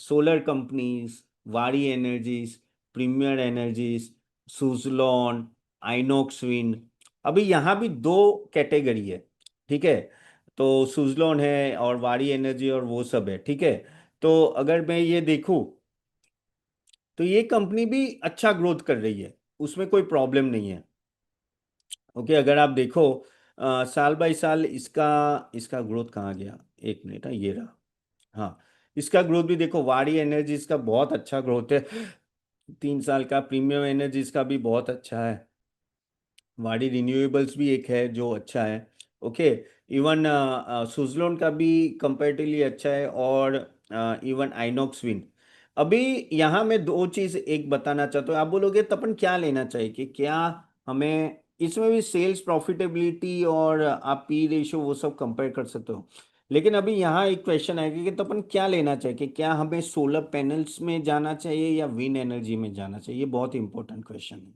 solar companies, Waaree Energies, Premier Energies, Suzlon, Inox wind. अभी यहाँ भी दो कैटेगरी है। ठीक है। तो सुजलॉन है और वारी एनर्जी और वो सब है। ठीक है। तो अगर मैं ये देखूं तो ये कंपनी भी अच्छा ग्रोथ कर रही है, उसमें कोई प्रॉब्लम नहीं है। ओके, अगर आप देखो साल बाय साल इसका इसका ग्रोथ कहाँ गया, एक मिनट, ये रहा। हाँ, इसका ग्रोथ भी देखो, वारी एनर्जीज का बहुत अच्छा ग्रोथ है 3 साल का, प्रीमियम एनर्जीज का भी बहुत अच्छा है, वाडी रिन्यूएबल्स भी एक है जो अच्छा है। ओके। इवन सुजलोन का भी कंपैरेटिवली अच्छा है, और इवन आइनॉक्स विंड। अभी यहाँ मैं दो चीज एक बताना चाहता हूँ। आप बोलोगे तपन क्या लेना चाहिए, कि क्या हमें इसमें भी सेल्स प्रॉफिटेबिलिटी और आप पी रेशियो वो सब कंपेयर कर सकते हो। लेकिन अभी यहाँ एक क्वेश्चन आएगा कि तपन क्या लेना चाहिए, कि क्या हमें सोलर पैनल्स में जाना चाहिए या विंड एनर्जी में जाना चाहिए। ये बहुत इंपॉर्टेंट क्वेश्चन है।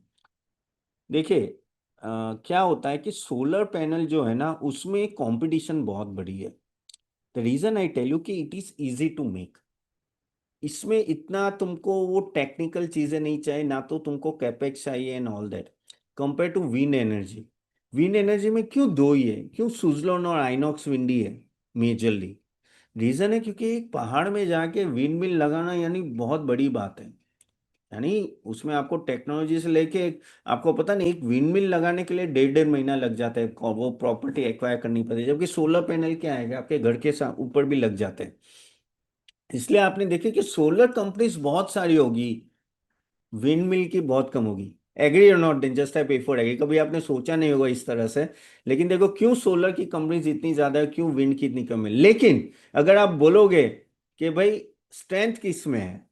देखिए, क्या होता है कि सोलर पैनल जो है ना उसमें कंपटीशन बहुत बड़ी है। The reason I tell you कि it is easy to make. इसमें इतना तुमको वो टेक्निकल चीजें नहीं चाहिए, ना तो तुमको कैपेक्स चाहिए and all that, compare to wind energy. Wind energy में क्यों दो ही है, क्यों सुजलॉन और आइनॉक्स विंडी है मेजरली? रीजन है क्योंकि एक पहाड़ में जाके विंड मिल लगाना यानी बहुत बड़ी बात है। यानी उसमें आपको टेक्नोलॉजी से लेके, आपको पता नहीं, एक विंड मिल लगाने के लिए 1.5-1.5 महीना लग जाता है, और वो प्रॉपर्टी एक्वायर करनी पड़ती है। जबकि सोलर पैनल क्या है कि आपके घर के ऊपर भी लग जाते हैं। इसलिए आपने देखे कि सोलर कंपनीज बहुत सारी होगी, विंड मिल की बहुत कम होगी। एग्री और not, then just type A for agree. कभी आपने सोचा नहीं होगा इस तरह से। लेकिन देखो क्यों सोलर की कंपनीज इतनी ज्यादा है, क्यों विंड की इतनी कम है। लेकिन अगर आप बोलोगे कि भाई स्ट्रेंथ किस में है,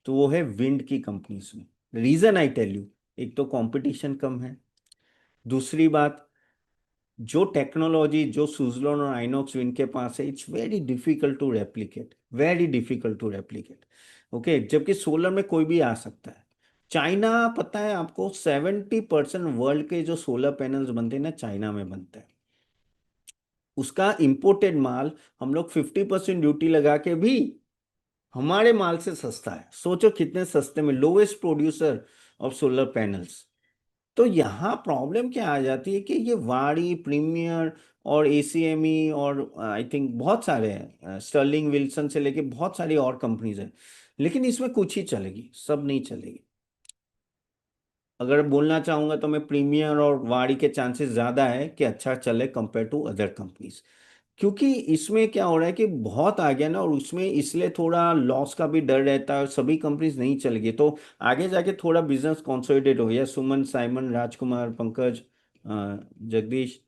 तो वो है विंड की कंपनीज में। रीजन आई टेल यू, एक तो कंपटीशन कम है, दूसरी बात, जो टेक्नोलॉजी जो सुजलॉन और आइनॉक्स विंड के पास है, it's very difficult to replicate, very difficult to replicate. Okay, जबकि सोलर में कोई भी आ सकता है। चाइना, पता है आपको, 70% वर्ल्ड के जो सोलर पैनल्स बनते हैं ना, चाइना में बनते हैं। उसका इंपोर्टेड माल हम लोग 50% ड्यूटी लगा के भी हमारे माल से सस्ता है। सोचो कितने सस्ते में, lowest producer of solar panels. तो यहाँ प्रॉब्लम क्या आ जाती है कि ये वाड़ी, प्रीमियर और एसीएमई और आई थिंक बहुत सारे हैं, स्टर्लिंग विल्सन से लेके बहुत सारी और कंपनीज हैं, लेकिन इसमें कुछ ही चलेगी, सब नहीं चलेगी। अगर बोलना चाहूंगा तो मैं प्रीमियर और वाड़ी के चांसेस ज्यादा है कि अच्छा चले कंपेयर टू अदर कंपनीज। क्योंकि इसमें क्या हो रहा है कि बहुत आ गया ना, और उसमें इसलिए थोड़ा लॉस का भी डर रहता है, और सभी कंपनीज नहीं चलेगी। तो आगे जाके थोड़ा बिजनेस कंसोलिडेट हो गया, सुमन, साइमन, राजकुमार, पंकज, जगदीश।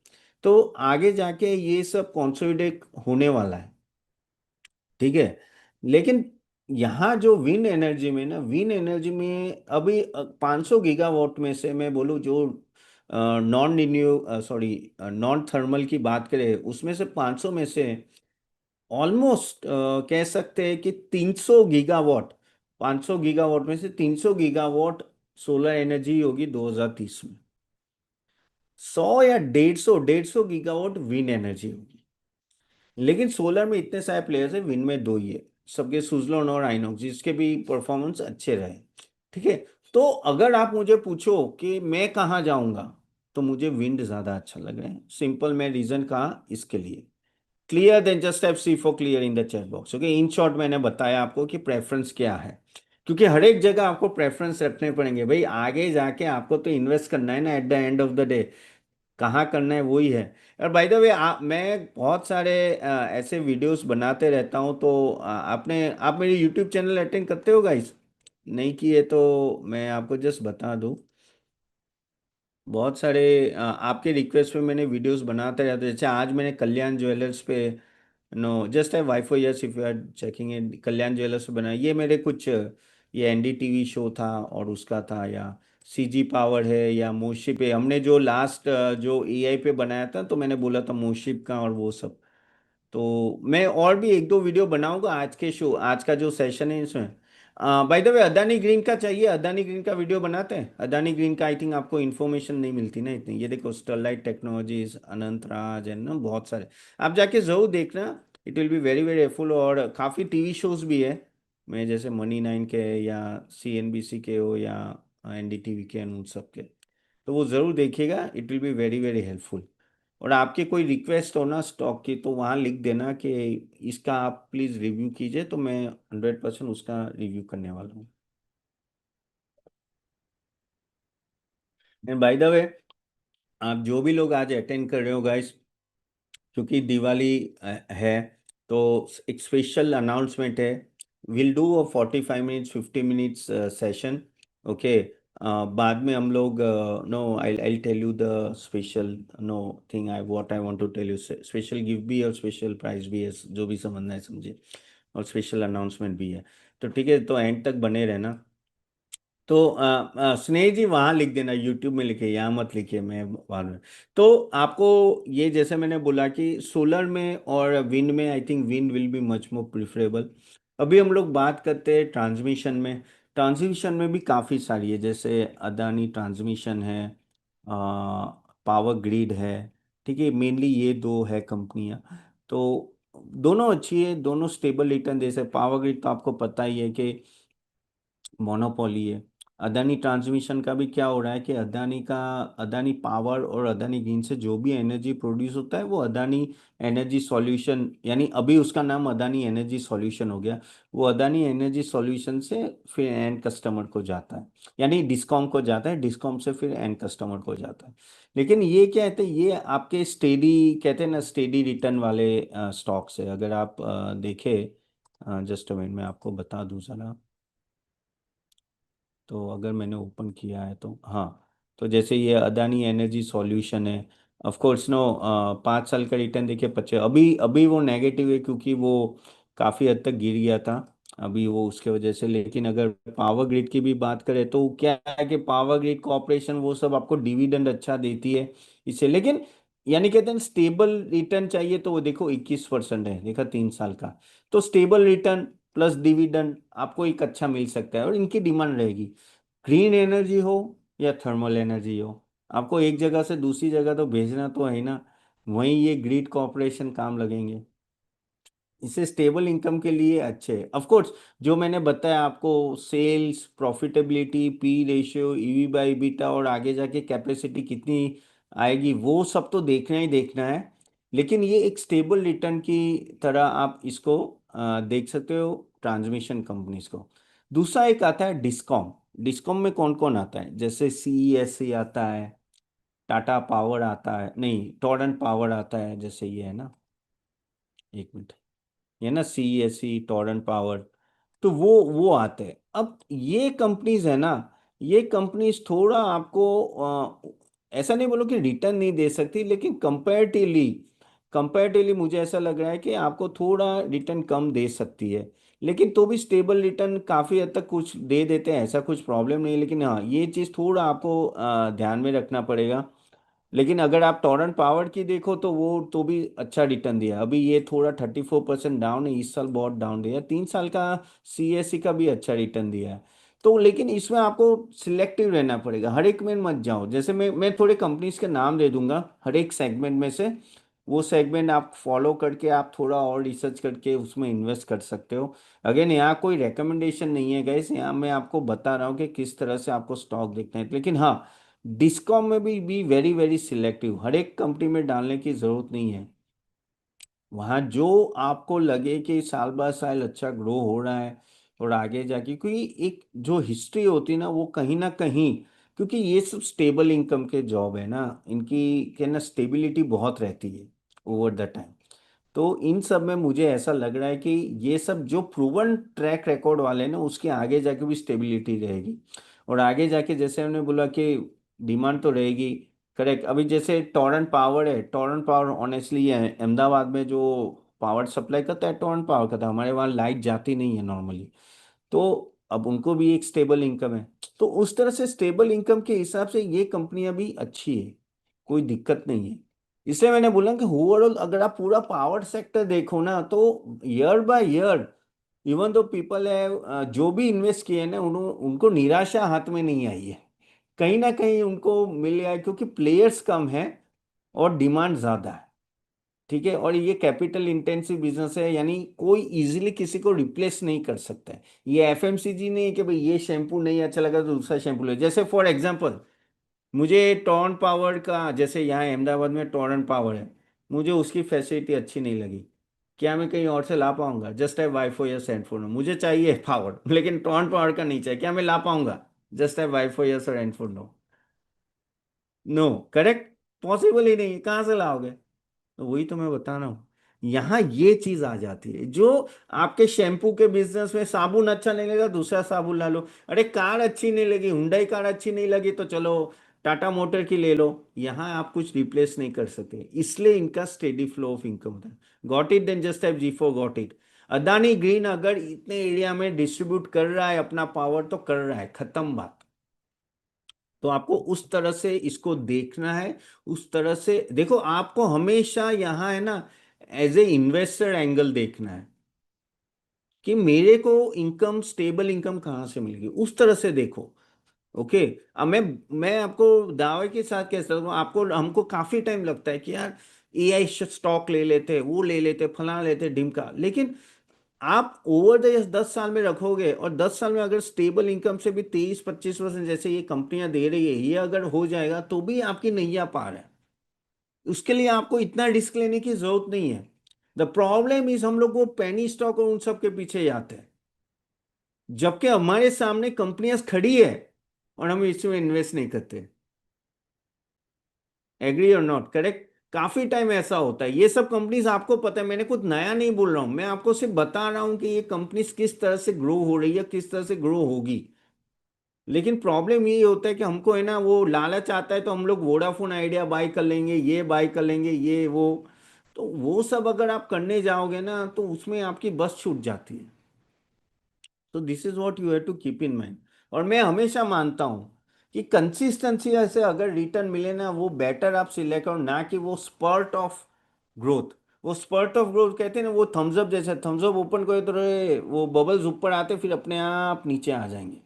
तो आगे जाके ये सब कंसोलिडेट होने वाला है। ठीक है। लेकिन यहाँ जो विंड एनर्जी में ना, विंड एनर्जी में अभी 500 गीगावाट में से मैं बोलूँ जो non renew sorry non thermal की बात करें, उसमें से 500 में से ऑलमोस्ट कह सकते हैं कि 300 गीगावाट, 500 गीगावाट में से 300 गीगावाट सोलर एनर्जी होगी 2030 में। 100 या 150 गीगावाट विंड एनर्जी होगी। लेकिन सोलर में इतने सारे प्लेयर्स हैं, विंड में दो ही है, सबके सुजलोन और आइनॉक्स, जिसके भी परफॉर्मेंस अच्छे रहे। ठीक है। तो अगर आप मुझे पूछो कि मैं कहाँ जाऊंगा, तो मुझे विंड ज़्यादा अच्छा लग रहा है। सिंपल मैं रीज़न कहा इसके लिए। Clear then just type C for clear in the chat box. Okay, in short मैंने बताया आपको कि प्रेफरेंस क्या है, क्योंकि हर एक जगह आपको प्रेफरेंस रखने पड़ेंगे भाई। आगे जाके आपको तो इन्वेस्ट करना है ना, at the end of the day कहाँ करना है वही है। और बाय द वे मैं बहुत सारे ऐसे वीडियोस बनाते रहता हूँ, तो आप मेरी यूट्यूब चैनल अटेंड करते हो गाइस? नहीं किए तो मैं आपको जस्ट बता दूँ, बहुत सारे आपके रिक्वेस्ट पे मैंने वीडियोस बनाते रहते। जैसे आज मैंने कल्याण ज्वेलर्स पे, नो जस्ट है Y for yes if you are checking it, Kalyan jewellers पे बनाया। ये मेरे कुछ ये एनडीटीवी शो था और उसका था, या सीजी पावर है, या मोशिप पे हमने जो लास्ट जो एआई पे बनाया था, तो मैंने बोला था मोशिप का और वो सब। तो मैं और भी एक दो वीडियो बनाऊंगा आज के शो, आज का जो सेशन है इसमें। Bye the way Adani green का चाहिए, अदानी ग्रीन का वीडियो बनाते हैं। अदानी ग्रीन का आई थिंक आपको इन्फॉर्मेशन नहीं मिलती ना इतनी। ये देखो स्टरलाइट टेक्नोलॉजीज, अनंत राज है ना, बहुत सारे। आप जाके जरूर देखना, it will be very very helpful. और काफ़ी टीवी शोज भी है, मैं जैसे मनी नाइन के, या सीएनबीसी के हो, या एनडीटीवी के, उन सब के। तो वो ज़रूर देखिएगा, it will be very very helpful. और आपके कोई रिक्वेस्ट हो ना स्टॉक की, तो वहाँ लिख देना कि इसका आप प्लीज़ रिव्यू कीजिए, तो मैं 100% उसका रिव्यू करने वाला हूँ। एंड बाय द वे, आप जो भी लोग आज अटेंड कर रहे हो गाइस, क्योंकि दिवाली है, तो एक स्पेशल अनाउंसमेंट है। Will do a 45 minutes 50 minutes session. Okay, बाद में हम लोग, no I I tell you the special, no thing I what I want to tell you. Special gift भी है और स्पेशल प्राइज भी है, जो भी समझना है समझे। और स्पेशल अनाउंसमेंट भी है। तो ठीक है, तो एंड तक बने रहना। तो स्नेह जी वहाँ लिख देना, यूट्यूब में लिखे, यहाँ मत लिखिए, मैं बाद में। तो आपको ये जैसे मैंने बोला कि सोलर में और विंड में, I think wind will be much more preferable. अभी हम लोग बात करते हैं ट्रांसमिशन में। ट्रांसमिशन में भी काफ़ी सारी है, जैसे अदानी ट्रांसमिशन है, पावर ग्रिड है। ठीक है, मेनली ये दो है कंपनियां। तो दोनों अच्छी है, दोनों स्टेबल रिटर्न दे सकते। पावर ग्रिड तो आपको पता ही है कि मोनोपोली है। अदानी ट्रांसमिशन का भी क्या हो रहा है कि अदानी का, अदानी पावर और अदानी ग्रीन से जो भी एनर्जी प्रोड्यूस होता है, वो अदानी एनर्जी सॉल्यूशन, यानी अभी उसका नाम अदानी एनर्जी सॉल्यूशन हो गया। वो अदानी एनर्जी सॉल्यूशन से फिर एंड कस्टमर को जाता है, यानी डिस्कॉम को जाता है, डिस्कॉम से फिर एंड कस्टमर को जाता है। लेकिन ये क्या कहते हैं, ये आपके स्टेडी, कहते हैं ना स्टेडी रिटर्न वाले स्टॉक्स है। अगर आप देखें, जस्ट मिनट में आपको बता दूं जरा। तो अगर मैंने ओपन किया है तो हाँ, तो जैसे ये अदानी एनर्जी सॉल्यूशन है, ऑफ कोर्स नो 5 साल का रिटर्न देखिए 25। अभी अभी वो नेगेटिव है, क्योंकि वो काफ़ी हद तक गिर गया था अभी वो, उसके वजह से। लेकिन अगर पावर ग्रिड की भी बात करें, तो क्या है कि पावर ग्रिड कॉर्पोरेशन वो सब आपको डिविडेंड अच्छा देती है इससे। लेकिन यानी कहते हैं स्टेबल रिटर्न चाहिए, तो वो देखो 21% है, देखा 3 साल का। तो स्टेबल रिटर्न प्लस डिविडेंड आपको एक अच्छा मिल सकता है, और इनकी डिमांड रहेगी। ग्रीन एनर्जी हो या थर्मल एनर्जी हो, आपको एक जगह से दूसरी जगह तो भेजना तो है ना, वहीं ये ग्रिड कॉर्पोरेशन काम लगेंगे। इससे स्टेबल इनकम के लिए अच्छे ऑफ कोर्स, जो मैंने बताया आपको, sales, profitability, P ratio, EV by beta, और आगे जाके कैपेसिटी कितनी आएगी, वो सब तो देखना ही देखना है। लेकिन ये एक स्टेबल रिटर्न की तरह आप इसको देख सकते हो, ट्रांसमिशन कंपनीज को। दूसरा एक आता है डिस्कॉम। डिस्कॉम में कौन कौन आता है, जैसे सीईएससी आता है, टाटा पावर आता है, नहीं टोरेंट पावर आता है, जैसे ये है ना, एक मिनट, ये ना सीईएससी, टोरेंट पावर। तो वो आते हैं। अब ये कंपनीज है ना, ये कंपनीज थोड़ा आपको ऐसा नहीं बोलो कि रिटर्न नहीं दे सकती, लेकिन कंपैरेटिवली, कंपैरेटिवली मुझे ऐसा लग रहा है कि आपको थोड़ा रिटर्न कम दे सकती है। लेकिन तो भी स्टेबल रिटर्न काफ़ी हद तक कुछ दे देते हैं, ऐसा कुछ प्रॉब्लम नहीं है। लेकिन हाँ, ये चीज़ थोड़ा आपको ध्यान में रखना पड़ेगा। लेकिन अगर आप टॉरंट पावर की देखो तो वो तो भी अच्छा रिटर्न दिया। अभी ये थोड़ा 34% डाउन है, इस साल बहुत डाउन दिया। 3 साल का सीएससी का भी अच्छा रिटर्न दिया है। तो लेकिन इसमें आपको सिलेक्टिव रहना पड़ेगा, हर एक में मत जाओ। जैसे मैं थोड़े कंपनीज के नाम दे दूंगा हर एक सेगमेंट में से, वो सेगमेंट आप फॉलो करके आप थोड़ा और रिसर्च करके उसमें इन्वेस्ट कर सकते हो। अगेन यहाँ कोई रेकमेंडेशन नहीं है गाइस, यहाँ मैं आपको बता रहा हूँ कि किस तरह से आपको स्टॉक देखना है। लेकिन हाँ, डिस्कॉम में भी बी वेरी वेरी सिलेक्टिव, हर एक कंपनी में डालने की जरूरत नहीं है। वहाँ जो आपको लगे कि साल बाय साल अच्छा ग्रो हो रहा है और आगे जाके, क्योंकि एक जो हिस्ट्री होती है ना कहीं, क्योंकि ये सब स्टेबल इनकम के जॉब है ना, इनकी क्या ना स्टेबिलिटी बहुत रहती है ओवर द टाइम। तो इन सब में मुझे ऐसा लग रहा है कि ये सब जो प्रूवन ट्रैक रिकॉर्ड वाले हैं ना, उसके आगे जाके भी स्टेबिलिटी रहेगी। और आगे जाके जैसे हमने बोला कि डिमांड तो रहेगी। करेक्ट। अभी जैसे टोरेंट पावर है, टोरेंट पावर ऑनेस्टली है अहमदाबाद में जो पावर सप्लाई करता है, टोरेंट पावर का था। हमारे वहाँ लाइट जाती नहीं है नॉर्मली। तो अब उनको भी एक स्टेबल इनकम है। तो उस तरह से स्टेबल इनकम के हिसाब से ये कंपनियां भी अच्छी है, कोई दिक्कत नहीं है। इसलिए मैंने बोला कि ओवरऑल अगर आप पूरा पावर सेक्टर देखो ना, तो year by year even though people है जो भी इन्वेस्ट किए ना, उनको निराशा हाथ में नहीं आई है। कहीं ना कहीं उनको मिल गया है, क्योंकि प्लेयर्स कम है और डिमांड ज्यादा है। ठीक है। और ये कैपिटल इंटेंसिव बिजनेस है, यानी कोई इजीली किसी को रिप्लेस नहीं कर सकता है। ये एफएमसीजी नहीं है कि भाई ये शैम्पू नहीं अच्छा लगा तो दूसरा शैम्पू ले। जैसे फॉर एग्जांपल, मुझे टॉरंट पावर का, जैसे यहाँ अहमदाबाद में टॉरंट पावर है, मुझे उसकी फैसिलिटी अच्छी नहीं लगी। क्या मैं कहीं और से ला पाऊंगा? जस्ट है वाईफाई या सेंड मुझे चाहिए पावर, लेकिन टॉरंट पावर का नहीं चाहिए, क्या मैं ला पाऊंगा? जस्ट है वाईफाई या सेंड नो। करेक्ट। पॉसिबल ही नहीं, कहाँ से लाओगे? तो वही तो मैं बता रहा हूँ, यहाँ ये चीज आ जाती है जो आपके शैम्पू के बिजनेस में, साबुन अच्छा नहीं लगा दूसरा साबुन ला लो। अरे कार अच्छी नहीं लगी, हुंडई कार अच्छी नहीं लगी तो चलो टाटा मोटर की ले लो। यहाँ आप कुछ रिप्लेस नहीं कर सकते, इसलिए इनका स्टेडी फ्लो ऑफ इनकम होता है। Got it? Then just have G for got it. Adani green अगर इतने एरिया में डिस्ट्रीब्यूट कर रहा है अपना पावर, तो कर रहा है, खत्म बात। तो आपको उस तरह से इसको देखना है। उस तरह से देखो, आपको हमेशा यहाँ है ना एज ए इन्वेस्टर एंगल देखना है कि मेरे को इनकम, स्टेबल इनकम कहाँ से मिलेगी, उस तरह से देखो। ओके। अब मैं आपको दावे के साथ कह सकता हूँ, आपको हमको काफी टाइम लगता है कि यार एआई स्टॉक ले लेते, वो ले लेते, फला लेते, ढिमका। लेकिन आप ओवर द 10 साल में रखोगे, और 10 साल में अगर स्टेबल इनकम से भी 23-25% जैसे ये कंपनियां दे रही है, ये अगर हो जाएगा तो भी आपकी नैया पार है। उसके लिए आपको इतना रिस्क लेने की जरूरत नहीं है। द प्रॉब्लम इज हम लोग वो पेनी स्टॉक और उन सब के पीछे जाते हैं, जबकि हमारे सामने कंपनियां खड़ी है और हम इसमें इन्वेस्ट नहीं करते। एग्री और नॉट? करेक्ट। काफी टाइम ऐसा होता है। ये सब कंपनीज आपको पता है, मैंने कुछ नया नहीं बोल रहा हूं, मैं आपको सिर्फ बता रहा हूं कि ये कंपनीज किस तरह से ग्रो हो रही है, किस तरह से ग्रो होगी। लेकिन प्रॉब्लम ये होता है कि हमको है ना वो लालच आता है, तो हम लोग वोडाफोन आइडिया बाय कर लेंगे, ये बाय कर लेंगे, ये वो। तो वो सब अगर आप करने जाओगे ना, तो उसमें आपकी बस छूट जाती है। तो this is what you have to keep in mind. और मैं हमेशा मानता हूं कि कंसिस्टेंसी से अगर रिटर्न मिले ना, वो बेटर आप सिलेक्ट करो, ना कि वो स्पर्ट ऑफ ग्रोथ। वो स्पर्ट ऑफ ग्रोथ कहते हैं ना, वो थम्स अप जैसे, थम्स अप ओपन करे तो वो बबल्स ऊपर आते फिर अपने आप नीचे आ जाएंगे।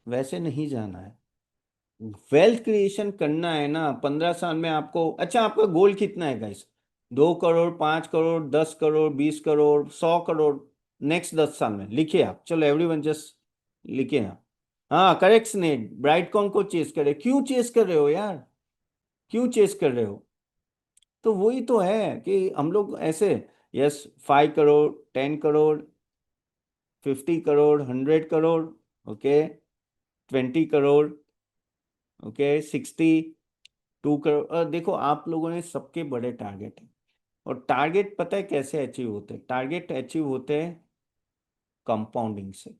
वैसे नहीं जाना है। वेल्थ क्रिएशन करना है ना 15 साल में आपको। अच्छा, आपका गोल कितना है गाइस? 2 करोड़, 5 करोड़, 10 करोड़, 20 करोड़, 100 करोड़? नेक्स्ट 10 साल में लिखिए आप, चलो एवरीवन जस्ट लिखिए ना। हाँ करेक्ट स्नेट, ब्राइटकॉम को चेस करे, क्यों चेस कर रहे हो यार? क्यों चेस कर रहे हो? तो वही तो है कि हम लोग ऐसे, yes 5 crore, 10 crore, 50 crore, 100 crore, okay, 20 crore, okay, 62 crore. और देखो आप लोगों ने सबके बड़े टारगेट हैं। और टारगेट पता है कैसे अचीव होते हैं? टारगेट अचीव होते हैं कंपाउंडिंग से।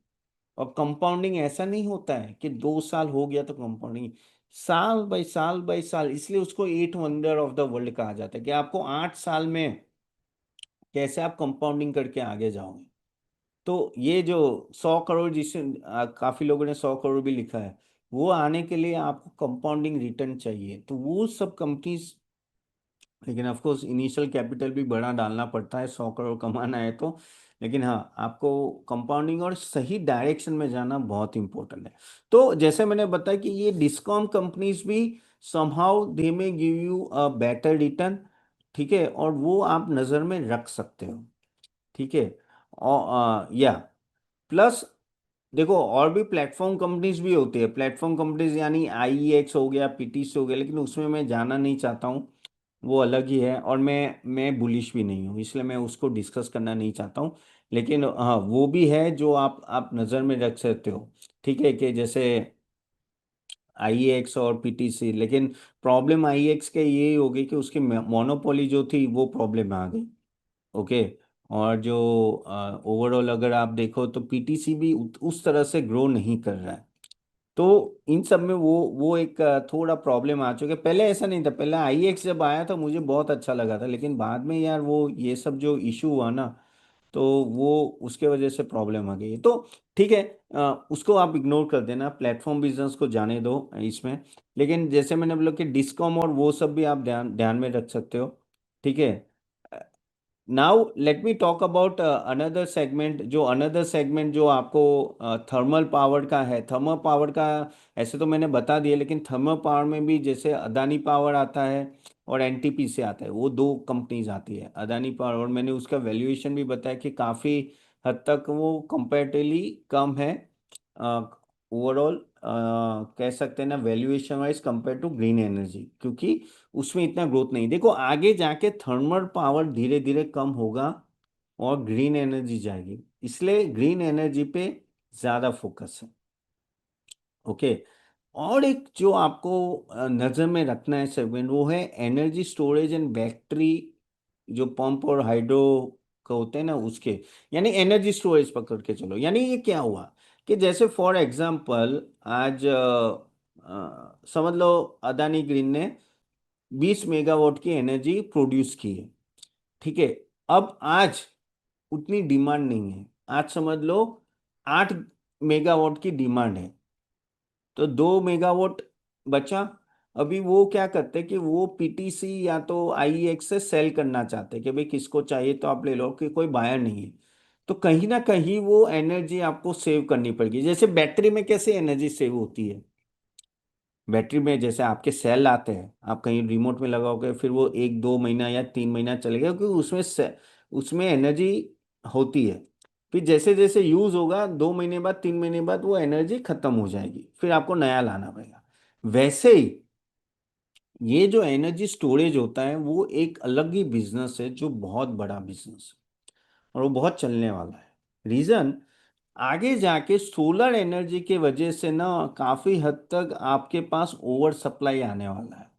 और कंपाउंडिंग ऐसा नहीं होता है कि 2 साल हो गया तो कंपाउंडिंग, साल बाय साल बाय साल। इसलिए उसको 8 वंडर ऑफ द वर्ल्ड कहा जाता है कि आपको 8 साल में कैसे आप कंपाउंडिंग करके आगे जाओगे। तो ये जो 100 करोड़, जिसे काफी लोगों ने 100 करोड़ भी लिखा है, वो आने के लिए आपको कंपाउंडिंग रिटर्न चाहिए। तो वो सब कंपनीज, लेकिन ऑफ कोर्स इनिशियल कैपिटल भी बड़ा डालना पड़ता है 100 करोड़ कमाना है तो। लेकिन हाँ, आपको कंपाउंडिंग और सही डायरेक्शन में जाना बहुत इंपॉर्टेंट है। तो जैसे मैंने बताया कि ये डिस्कॉम कंपनीज भी समहाउ दे में give you a better return, ठीक है, और वो आप नज़र में रख सकते हो, ठीक है। और या प्लस देखो, और भी प्लेटफॉर्म कंपनीज भी होती है। प्लेटफॉर्म कंपनीज यानी आईईएक्स हो गया, पीटीसी हो गया, लेकिन उसमें मैं जाना नहीं चाहता हूँ, वो अलग ही है। और मैं बुलिश भी नहीं हूँ, इसलिए मैं उसको डिस्कस करना नहीं चाहता हूँ। लेकिन हाँ, वो भी है जो आप नज़र में रख सकते हो, ठीक है, कि जैसे आईएक्स और पीटीसी। लेकिन प्रॉब्लम आईएक्स के ये होगी कि उसकी मोनोपोली जो थी वो प्रॉब्लम आ गई, ओके। और जो ओवरऑल अगर आप देखो तो पीटीसी भी उस तरह से ग्रो नहीं कर रहा है। तो इन सब में वो एक थोड़ा प्रॉब्लम आ चुका है। पहले ऐसा नहीं था, पहले आईएक्स जब आया था मुझे बहुत अच्छा लगा था, लेकिन बाद में यार वो ये सब जो इशू हुआ ना, तो वो उसके वजह से प्रॉब्लम आ गई है। तो ठीक है, उसको आप इग्नोर कर देना, प्लेटफॉर्म बिजनेस को जाने दो इसमें। लेकिन जैसे मैंने बोला कि डिस्कॉम और वो सब भी आप ध्यान ध्यान में रख सकते हो, ठीक है। Now let me talk about another segment जो आपको थर्मल पावर का है। थर्मल पावर का ऐसे तो मैंने बता दिया, लेकिन थर्मल पावर में भी जैसे अदानी पावर आता है और एनटीपीसी आता है, वो दो कंपनीज आती है, अदानी पावर। और मैंने उसका वैल्यूएशन भी बताया कि काफ़ी हद तक वो कंपैरेटिवली कम है, ओवरऑल कह सकते हैं ना, valuation wise compare to green energy, क्योंकि उसमें इतना ग्रोथ नहीं। देखो आगे जाके थर्मल पावर धीरे धीरे कम होगा और ग्रीन एनर्जी जाएगी, इसलिए ग्रीन एनर्जी पे ज्यादा फोकस है, ओके। और एक जो आपको नजर में रखना है सेगमेंट, वो है एनर्जी स्टोरेज एंड बैटरी, जो पंप और हाइड्रो का होते हैं ना उसके। यानी एनर्जी स्टोरेज पकड़ के चलो। यानी ये क्या हुआ कि जैसे फॉर एग्जांपल आज समझ लो अदानी ग्रीन ने 20 मेगावाट की एनर्जी प्रोड्यूस की है, ठीक है। अब आज उतनी डिमांड नहीं है, आज समझ लो 8 मेगावाट की डिमांड है, तो 2 मेगावाट बचा। अभी वो क्या करते हैं कि वो पीटीसी या तो आईईएक्स से सेल करना चाहते हैं कि भाई किसको चाहिए तो आप ले लो, कि कोई बायर नहीं है। तो कहीं ना कहीं वो एनर्जी आपको सेव करनी पड़ेगी। जैसे बैटरी में कैसे एनर्जी सेव होती है, बैटरी में जैसे आपके सेल आते हैं, आप कहीं रिमोट में लगाओगे, फिर वो 1 2 महीना या 3 महीना चलेगा, क्योंकि उसमें एनर्जी होती है। फिर जैसे जैसे यूज होगा 2 महीने बाद 3 महीने बाद वो एनर्जी खत्म हो जाएगी, फिर आपको नया लाना पड़ेगा। वैसे ही ये जो एनर्जी स्टोरेज होता है वो एक अलग ही बिजनेस है, जो बहुत बड़ा बिजनेस है और वो बहुत चलने वाला है। रीजन, आगे जाके सोलर एनर्जी के वजह से ना काफी हद तक आपके पास ओवर सप्लाई आने वाला है।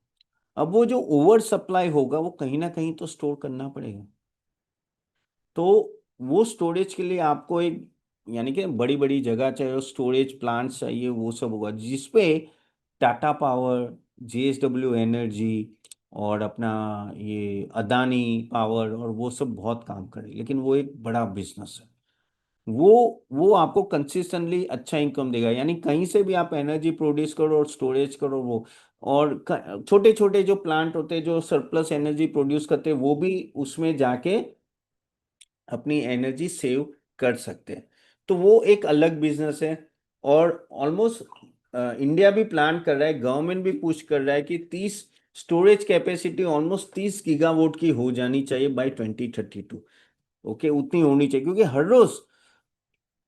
अब वो जो ओवर सप्लाई होगा वो कहीं ना कहीं तो स्टोर करना पड़ेगा। तो वो स्टोरेज के लिए आपको एक, यानी कि बड़ी बड़ी जगह चाहिए, स्टोरेज प्लांट्स चाहिए, वो सब होगा जिसपे टाटा पावर, जेएसडब्ल्यू एनर्जी और अपना ये अदानी पावर और वो सब बहुत काम करे। लेकिन वो एक बड़ा बिजनेस है, वो आपको कंसिस्टेंटली अच्छा इनकम देगा। यानी कहीं से भी आप एनर्जी प्रोड्यूस करो और स्टोरेज करो, वो और छोटे छोटे जो प्लांट होते हैं जो सरप्लस एनर्जी प्रोड्यूस करते हैं, वो भी उसमें जाके अपनी एनर्जी सेव कर सकते हैं। तो वो एक अलग बिजनेस है। और ऑलमोस्ट इंडिया भी प्लान कर रहा है, गवर्नमेंट भी पुश कर रहा है कि 30 स्टोरेज कैपेसिटी ऑलमोस्ट 30 गीगावाट की हो जानी चाहिए बाय 2032, ओके। उतनी होनी चाहिए, क्योंकि हर रोज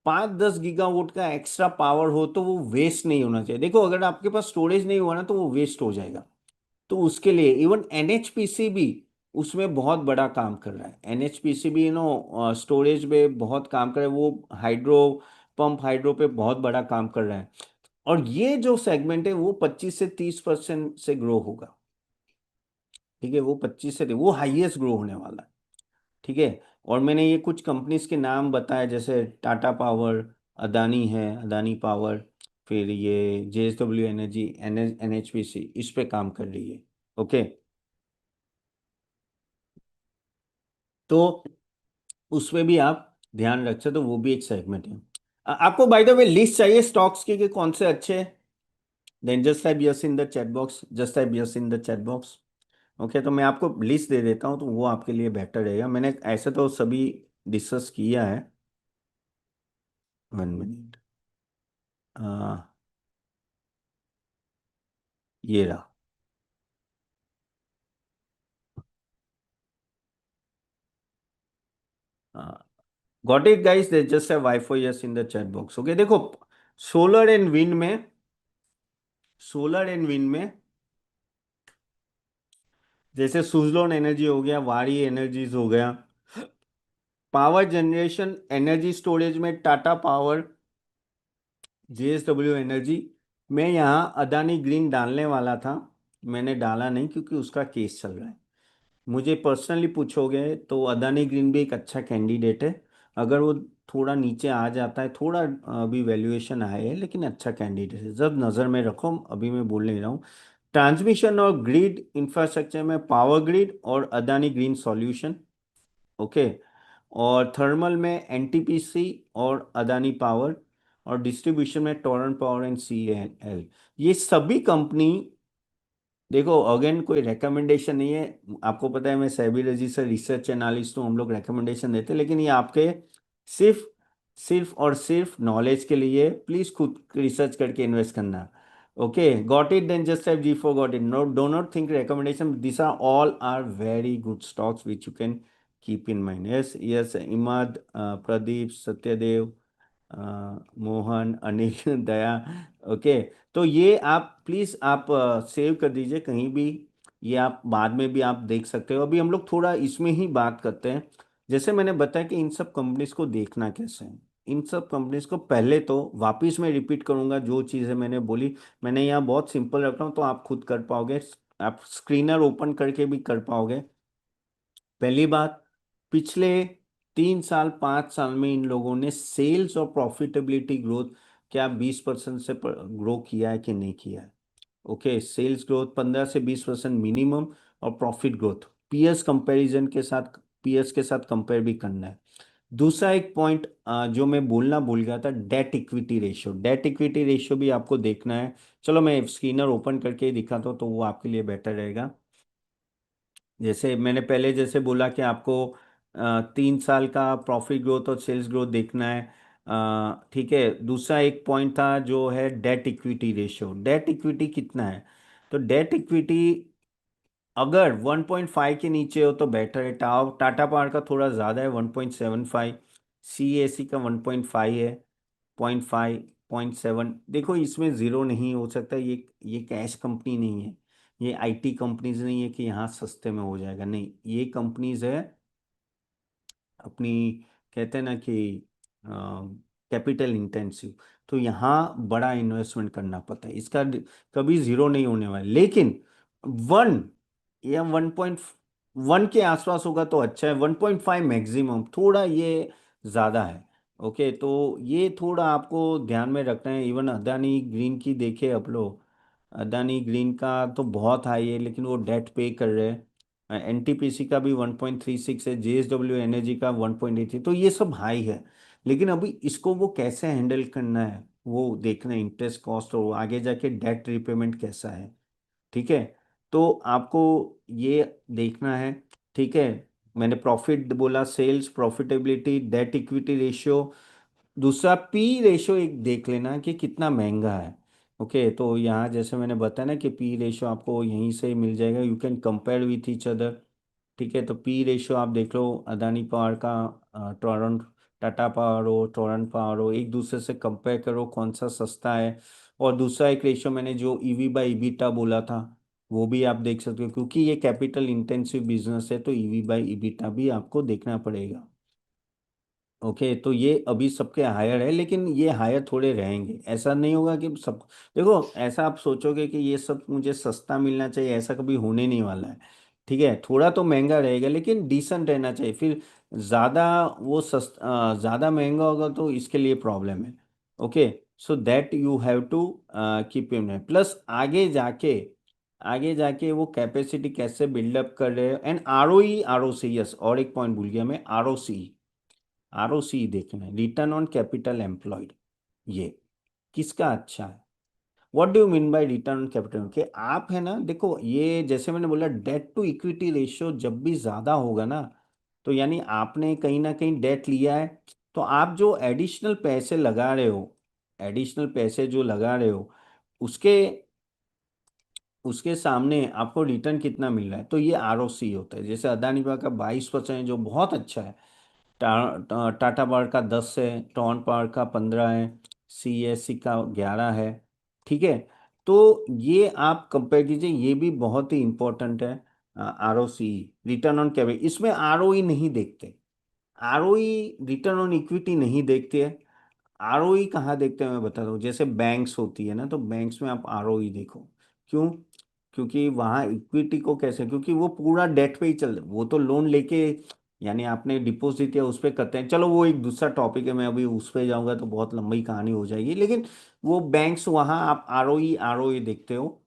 5 10 गीगावाट का एक्स्ट्रा पावर हो तो वो वेस्ट नहीं होना चाहिए। देखो अगर आपके पास स्टोरेज नहीं हुआ ना तो वो वेस्ट हो जाएगा। तो उसके लिए इवन एनएचपीसी भी उसमें बहुत बड़ा काम कर रहा है। एनएचपीसी भी स्टोरेज में बहुत काम कर रहा है, वो हाइड्रो पे बहुत बड़ा काम कर रहा है। और ये जो सेगमेंट है वो 25 से 30% से ग्रो होगा, ठीक है। वो 25 से वो हाईएस्ट ग्रो होने वाला है, ठीक है। और मैंने ये कुछ कंपनीज के नाम बताए, जैसे टाटा पावर, अदानी है, अदानी पावर, फिर ये जेएसडब्ल्यू एनर्जी, एनएचपीसी इस पे काम कर रही है, ओके। तो उसमें भी आप ध्यान रख सकते, तो वो भी एक सेगमेंट है। आपको बाय द वे लिस्ट चाहिए स्टॉक्स की कि कौन से अच्छे हैं? Then just type yes in the chat box, just type yes in the chat box. Okay, तो मैं आपको लिस्ट दे देता हूँ, तो वो आपके लिए बेटर रहेगा। मैंने ऐसे तो सभी डिस्कस किया है। 1 मिनट। ये रहा। Got it guys, they just है wifi yes in the chat box. Okay देखो, सोलर एंड विंड में, सोलर एंड विंड में जैसे सुजलोन एनर्जी हो गया, वारी एनर्जीज हो गया। पावर जनरेशन एनर्जी स्टोरेज में टाटा पावर, जेएसडब्ल्यू एनर्जी। मैं यहाँ अदानी ग्रीन डालने वाला था, मैंने डाला नहीं क्योंकि उसका केस चल रहा है। मुझे पर्सनली पूछोगे तो अदानी ग्रीन भी एक अच्छा कैंडिडेट है। अगर वो थोड़ा नीचे आ जाता है, थोड़ा अभी वैल्यूएशन आए है, लेकिन अच्छा कैंडिडेट है, जब नज़र में रखो, अभी मैं बोल नहीं रहा हूँ। ट्रांसमिशन और ग्रिड इंफ्रास्ट्रक्चर में पावर ग्रिड और अदानी ग्रीन सॉल्यूशन। ओके। और थर्मल में एनटीपीसी और अदानी पावर। और डिस्ट्रीब्यूशन में टोरेंट पावर एंड सीएनएल। ये सभी कंपनी, देखो अगेन कोई रिकमेंडेशन नहीं है। आपको पता है मैं सेबी रजिस्टर्ड रिसर्च एनालिस्ट हूँ, हम लोग रिकमेंडेशन देते हैं, लेकिन ये आपके सिर्फ सिर्फ और सिर्फ नॉलेज के लिए, प्लीज खुद रिसर्च करके इन्वेस्ट करना। Okay, got it, then just have G for got it, no do not think recommendation, this are all are very good stocks which you can keep in mind. Yes yes, Imad, Pradeep, Satyadev, Mohan, Anil, Daya. Okay, तो ये आप please आप save कर दीजिए कहीं भी। ये आप बाद में भी आप देख सकते हो। अभी हम लोग थोड़ा इसमें ही बात करते हैं। जैसे मैंने बताया कि इन सब कंपनीज को देखना कैसे है। इन सब कंपनीज को पहले तो वापिस मैं रिपीट करूंगा जो चीज़ें मैंने बोली। मैंने यहाँ बहुत सिंपल रखा हूँ तो आप खुद कर पाओगे, आप स्क्रीनर ओपन करके भी कर पाओगे। पहली बात, पिछले 3 साल 5 साल में इन लोगों ने सेल्स और प्रॉफिटेबिलिटी ग्रोथ क्या 20% से ग्रो किया है कि नहीं किया है? ओके, सेल्स ग्रोथ 15 से 20% मिनिमम, और प्रॉफिट ग्रोथ पीएस कंपैरिजन के साथ, पीएस के साथ कंपेयर भी करना है। दूसरा एक पॉइंट जो मैं बोलना भूल गया था, date equity ratio. Date equity ratio भी आपको देखना है। चलो मैं स्क्रीनर ओपन करके ही दिखाता हूँ तो वो आपके लिए बेटर रहेगा। जैसे मैंने पहले जैसे बोला कि आपको 3 साल का प्रॉफिट ग्रोथ और सेल्स ग्रोथ देखना है। ठीक है, दूसरा एक पॉइंट था जो है date equity ratio. Debt equity कितना है? तो डेट इक्विटी अगर 1.5 के नीचे हो तो बेटर है। टाटा पावर का थोड़ा ज़्यादा है, 1.75। सीएससी का 1.5 है, 0.5, 0.7। देखो इसमें ज़ीरो नहीं हो सकता, ये कैश कंपनी नहीं है, ये आईटी कंपनीज नहीं है कि यहाँ सस्ते में हो जाएगा, नहीं, ये कंपनीज है अपनी, कहते हैं ना कि कैपिटल इंटेंसिव। तो यहाँ बड़ा इन्वेस्टमेंट करना पड़ता है, इसका कभी ज़ीरो नहीं होने वाला, लेकिन 1 या 1.1 के आसपास होगा तो अच्छा है। 1.5 मैक्सिमम, थोड़ा ये ज़्यादा है। ओके, तो ये थोड़ा आपको ध्यान में रखना है। इवन अदानी ग्रीन की देखे आप लोग, अदानी ग्रीन का तो बहुत हाई है, लेकिन वो डेट पे कर रहे हैं। एनटीपीसी का भी 1.36 है, जेएसडब्ल्यू एनर्जी का 1.83, तो ये सब हाई है। लेकिन अभी इसको वो कैसे हैंडल करना है वो देखना है, इंटरेस्ट कॉस्ट और आगे जाके डेट रिपेमेंट कैसा है। ठीक है, तो आपको ये देखना है। ठीक है, मैंने प्रॉफिट बोला, sales, profitability, debt equity ratio. दूसरा पी रेशियो एक देख लेना कि कितना महंगा है। ओके, तो यहाँ जैसे मैंने बताया ना कि पी रेशियो आपको यहीं से मिल जाएगा, you can compare with each other. ठीक है, तो पी रेशियो आप देख लो, अदानी पावर का, टोरंट, टाटा पावर हो, टोरंट पावर हो, एक दूसरे से कंपेयर करो कौन सा सस्ता है। और दूसरा एक रेशियो मैंने जो ईवी बाई ईबिटा बोला था, वो भी आप देख सकते हो, क्योंकि ये कैपिटल इंटेंसिव बिजनेस है तो ईवी बाई ईबिटा भी आपको देखना पड़ेगा। ओके, तो ये अभी सबके हायर है, लेकिन ये हायर थोड़े रहेंगे, ऐसा नहीं होगा कि सब, देखो ऐसा आप सोचोगे कि ये सब मुझे सस्ता मिलना चाहिए, ऐसा कभी होने नहीं वाला है। ठीक है, थोड़ा तो महंगा रहेगा लेकिन डिसेंट रहना चाहिए। फिर ज़्यादा वो ज़्यादा महंगा होगा तो इसके लिए प्रॉब्लम है। Okay, so that you have to keep in mind. Plus आगे जाके वो कैपेसिटी कैसे बिल्डअप कर रहे हैं, and R O E, R O C, yes, और एक पॉइंट भूल गया मैं, आर ओ सी। आरओसी देखना है, रिटर्न ऑन कैपिटल एम्प्लॉयड, ये किसका अच्छा है। What do you mean by return on capital, कि आप है ना, देखो ये जैसे मैंने बोला डेट टू इक्विटी रेशियो जब भी ज्यादा होगा ना, तो यानी आपने कहीं ना कहीं डेट लिया है, तो आप जो एडिशनल पैसे लगा रहे हो, एडिशनल पैसे जो लगा रहे हो, उसके उसके सामने आपको रिटर्न कितना मिल रहा है, तो ये आरओसी होता है। जैसे अदानी पावर का 22% जो बहुत अच्छा है, टाटा पावर का 10 है, टॉन पावर का 15 है, सीएससी का 11 है। ठीक है, तो ये आप कंपेयर कीजिए, ये भी बहुत ही इंपॉर्टेंट है। आरओसी, रिटर्न ऑन कैपिटल, इसमें आरओई नहीं देखते, आरओई रिटर्न ऑन इक्विटी नहीं देखते हैं। आरओई कहाँ देखते हैं मैं बता दूं, जैसे बैंक्स होती है ना, तो बैंक्स में आप आरओई देखो। क्यों? क्योंकि वहाँ इक्विटी को कैसे, क्योंकि वो पूरा डेट पे ही चल, वो तो लोन लेके, यानी आपने डिपॉजिट या उस पे करते हैं, चलो वो एक दूसरा टॉपिक है, मैं अभी उस पे जाऊंगा तो बहुत लंबी कहानी हो जाएगी, लेकिन वो बैंक्स, वहाँ आप आरओई आरओई देखते हो।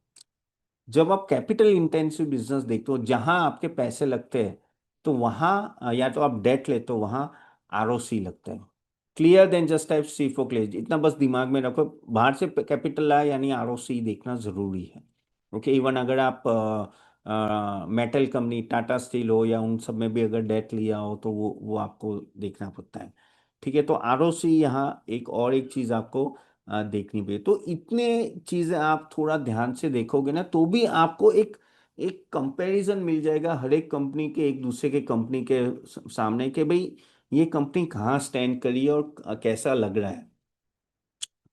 जब आप कैपिटल इंटेंसिव बिजनेस देखते हो जहां आपके पैसे लगते हैं, तो वहां या तो आप डेट लेते हो, वहां आरओसी लगता है। Clear then just type C for clear, इतना बस दिमाग में रखो, बाहर से कैपिटल आए यानी आरओसी देखना जरूरी है। ओके, इवन अगर आप मेटल कंपनी टाटा स्टील हो या उन सब में भी अगर डेट लिया हो, तो वो आपको देखना पड़ता है। ठीक है, तो आरओसी यहाँ एक और एक चीज आपको देखनी पड़ेगी। तो इतने चीजें आप थोड़ा ध्यान से देखोगे ना, तो भी आपको एक एक कंपैरिजन मिल जाएगा हर एक कंपनी के, एक दूसरे के कंपनी के सामने, कि भाई ये कंपनी कहाँ स्टैंड करी है और कैसा लग रहा है।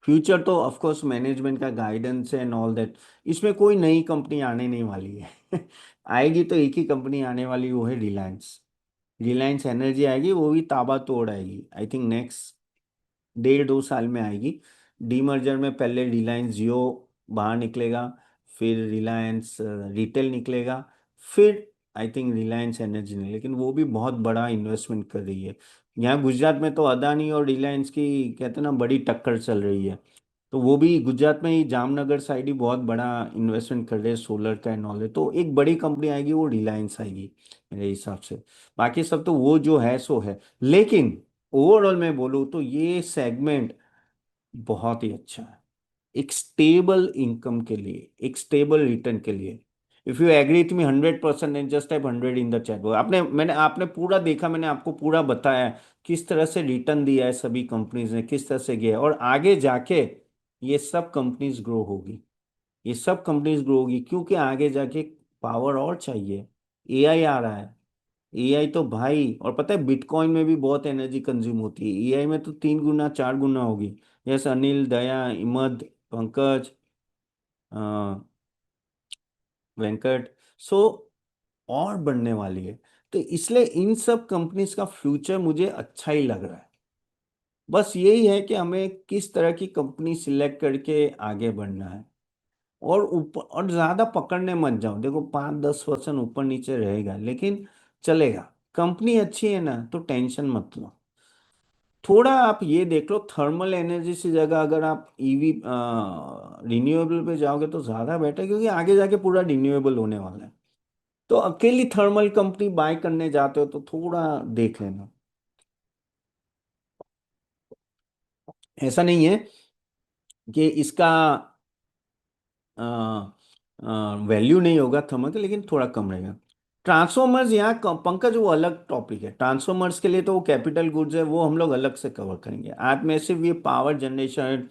फ्यूचर तो ऑफ कोर्स मैनेजमेंट का गाइडेंस है एंड ऑल दैट, इसमें कोई नई कंपनी आने नहीं वाली है। आएगी तो एक ही कंपनी आने वाली, वो है रिलायंस। रिलायंस एनर्जी आएगी, वो भी ताबड़तोड़ आएगी, आई थिंक नेक्स्ट 1.5-2 साल में आएगी। डीमर्जर में पहले रिलायंस जियो बाहर निकलेगा, फिर रिलायंस रिटेल निकलेगा, फिर आई थिंक रिलायंस एनर्जी नहीं, लेकिन वो भी बहुत बड़ा इन्वेस्टमेंट कर रही है। यहाँ गुजरात में तो अदानी और रिलायंस की कहते हैं ना बड़ी टक्कर चल रही है, तो वो भी गुजरात में ही जामनगर साइड ही बहुत बड़ा इन्वेस्टमेंट कर रहे हैं सोलर का एंड ऑल है। तो एक बड़ी कंपनी आएगी, वो रिलायंस आएगी मेरे हिसाब से। बाकी सब तो वो जो है सो है, लेकिन ओवरऑल मैं बोलूँ तो ये सेगमेंट बहुत ही अच्छा है, एक स्टेबल इनकम के लिए, एक स्टेबल रिटर्न के लिए। If you agree with me 100% and just type 100 in the chat, आपने पूरा देखा, मैंने आपको पूरा बताया किस तरह से रिटर्न दिया है सभी कंपनीज ने, किस तरह से गया है, और आगे जाके ये सब कंपनीज ग्रो होगी, ये सब कंपनीज ग्रो होगी, क्योंकि आगे जाके पावर और चाहिए। एआई आ रहा है, एआई तो भाई, और पता है बिटकॉइन में भी बहुत एनर्जी कंज्यूम होती है, एआई में तो 3 गुना 4 गुना होगी। यस अनिल, दया, इमद, पंकज, अ, वेंकट, सो और बढ़ने वाली है। तो इसलिए इन सब कंपनीज का फ्यूचर मुझे अच्छा ही लग रहा है। बस यही है कि हमें किस तरह की कंपनी सिलेक्ट करके आगे बढ़ना है, और ऊपर और ज्यादा पकड़ने मत जाओ। देखो 5-10% ऊपर नीचे रहेगा, लेकिन चलेगा, कंपनी अच्छी है ना, तो टेंशन मत लो। थोड़ा आप ये देख लो, थर्मल एनर्जी की जगह अगर आप ईवी रिन्यूएबल पे जाओगे तो ज्यादा बेटर, क्योंकि आगे जाके पूरा रिन्यूएबल होने वाला है। तो अकेली थर्मल कंपनी बाय करने जाते हो तो थोड़ा देख लेना। ऐसा नहीं है कि इसका वैल्यू नहीं होगा थर्मल का, लेकिन थोड़ा कम रहेगा। ट्रांसफॉर्मर्स यहाँ पंकज वो अलग टॉपिक है, ट्रांसफॉर्मर्स के लिए तो वो कैपिटल गुड्स है, वो हम लोग अलग से कवर करेंगे। आज में सिर्फ ये पावर जनरेशन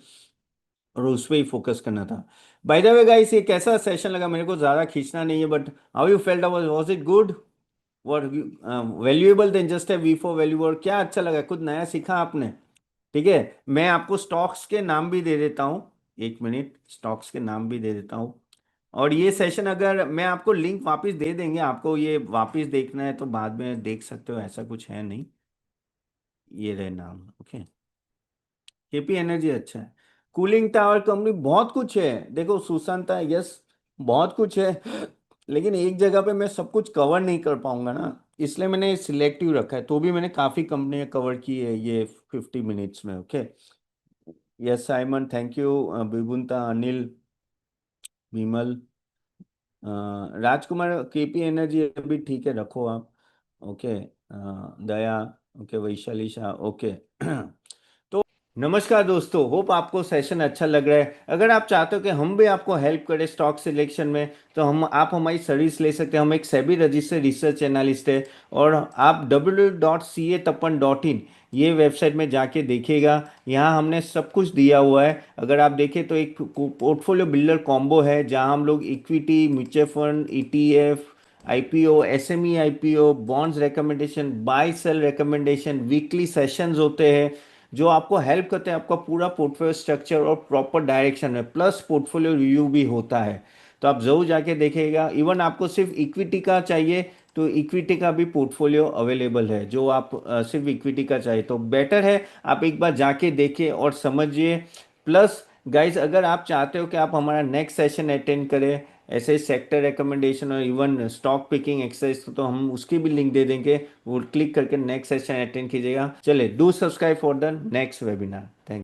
और उस पर ही फोकस करना था। बाय द वे गाइस, ये कैसा सेशन लगा, मेरे को ज़्यादा खींचना नहीं है, but how you felt, was it good, और वैल्यूएबल देन जस्ट है वी फॉर वैल्यू, और क्या अच्छा लगा, कुछ नया सीखा आपने? ठीक है, मैं आपको स्टॉक्स के नाम भी दे देता हूँ, 1 मिनट, स्टॉक्स के नाम भी दे देता हूँ। और ये सेशन अगर मैं आपको लिंक वापस दे देंगे, आपको ये वापस देखना है तो बाद में देख सकते हो, ऐसा कुछ है नहीं। ये रहे नाम, ओके। केपी एनर्जी अच्छा है, कूलिंग टावर कंपनी, बहुत कुछ है, देखो सुशांत है, यस, बहुत कुछ है, लेकिन एक जगह पे मैं सब कुछ कवर नहीं कर पाऊंगा ना, इसलिए मैंने सिलेक्टिव रखा है। तो भी मैंने काफी कंपनियां कवर की है ये 50 मिनट्स में, okay. Yes Simon, thank you, Vibhunata, Anil, Vimal, Rajkumar, KP energy अभी ठीक है, रखो आप, okay. Daya, okay, Vaishali Shah, okay. तो नमस्कार दोस्तों, होप आपको सेशन अच्छा लग रहा है। अगर आप चाहते हो कि हम भी आपको हेल्प करें स्टॉक सिलेक्शन में, तो हम आप हमारी सर्विस ले सकते हैं। हम एक सेबी रजिस्टर्ड रिसर्च एनालिस्ट है। और आप www.catappan.in ये वेबसाइट में जाके देखिएगा। यहाँ हमने सब कुछ दिया हुआ है। अगर आप देखें तो एक पोर्टफोलियो बिल्डर कॉम्बो है, जहाँ हम लोग equity, mutual fund, ETF, IPO, SME IPO, bonds recommendation, buy sell recommendation, weekly sessions होते हैं जो आपको हेल्प करते हैं आपका पूरा पोर्टफोलियो स्ट्रक्चर और प्रॉपर डायरेक्शन में, प्लस पोर्टफोलियो रिव्यू भी होता है। तो आप जरूर जाके देखिएगा। इवन आपको सिर्फ इक्विटी का चाहिए तो इक्विटी का भी पोर्टफोलियो अवेलेबल है। जो आप सिर्फ इक्विटी का चाहिए तो बेटर है आप एक बार जाके देखिए और समझिए। प्लस गाइज, अगर आप चाहते हो कि आप हमारा नेक्स्ट सेशन अटेंड करें ऐसे सेक्टर रिकमेंडेशन और इवन स्टॉक पिकिंग एक्सरसाइज, तो हम उसकी भी लिंक दे देंगे। वो क्लिक करके नेक्स्ट सेशन अटेंड कीजिएगा। चलिए, do subscribe for the next webinar. Thank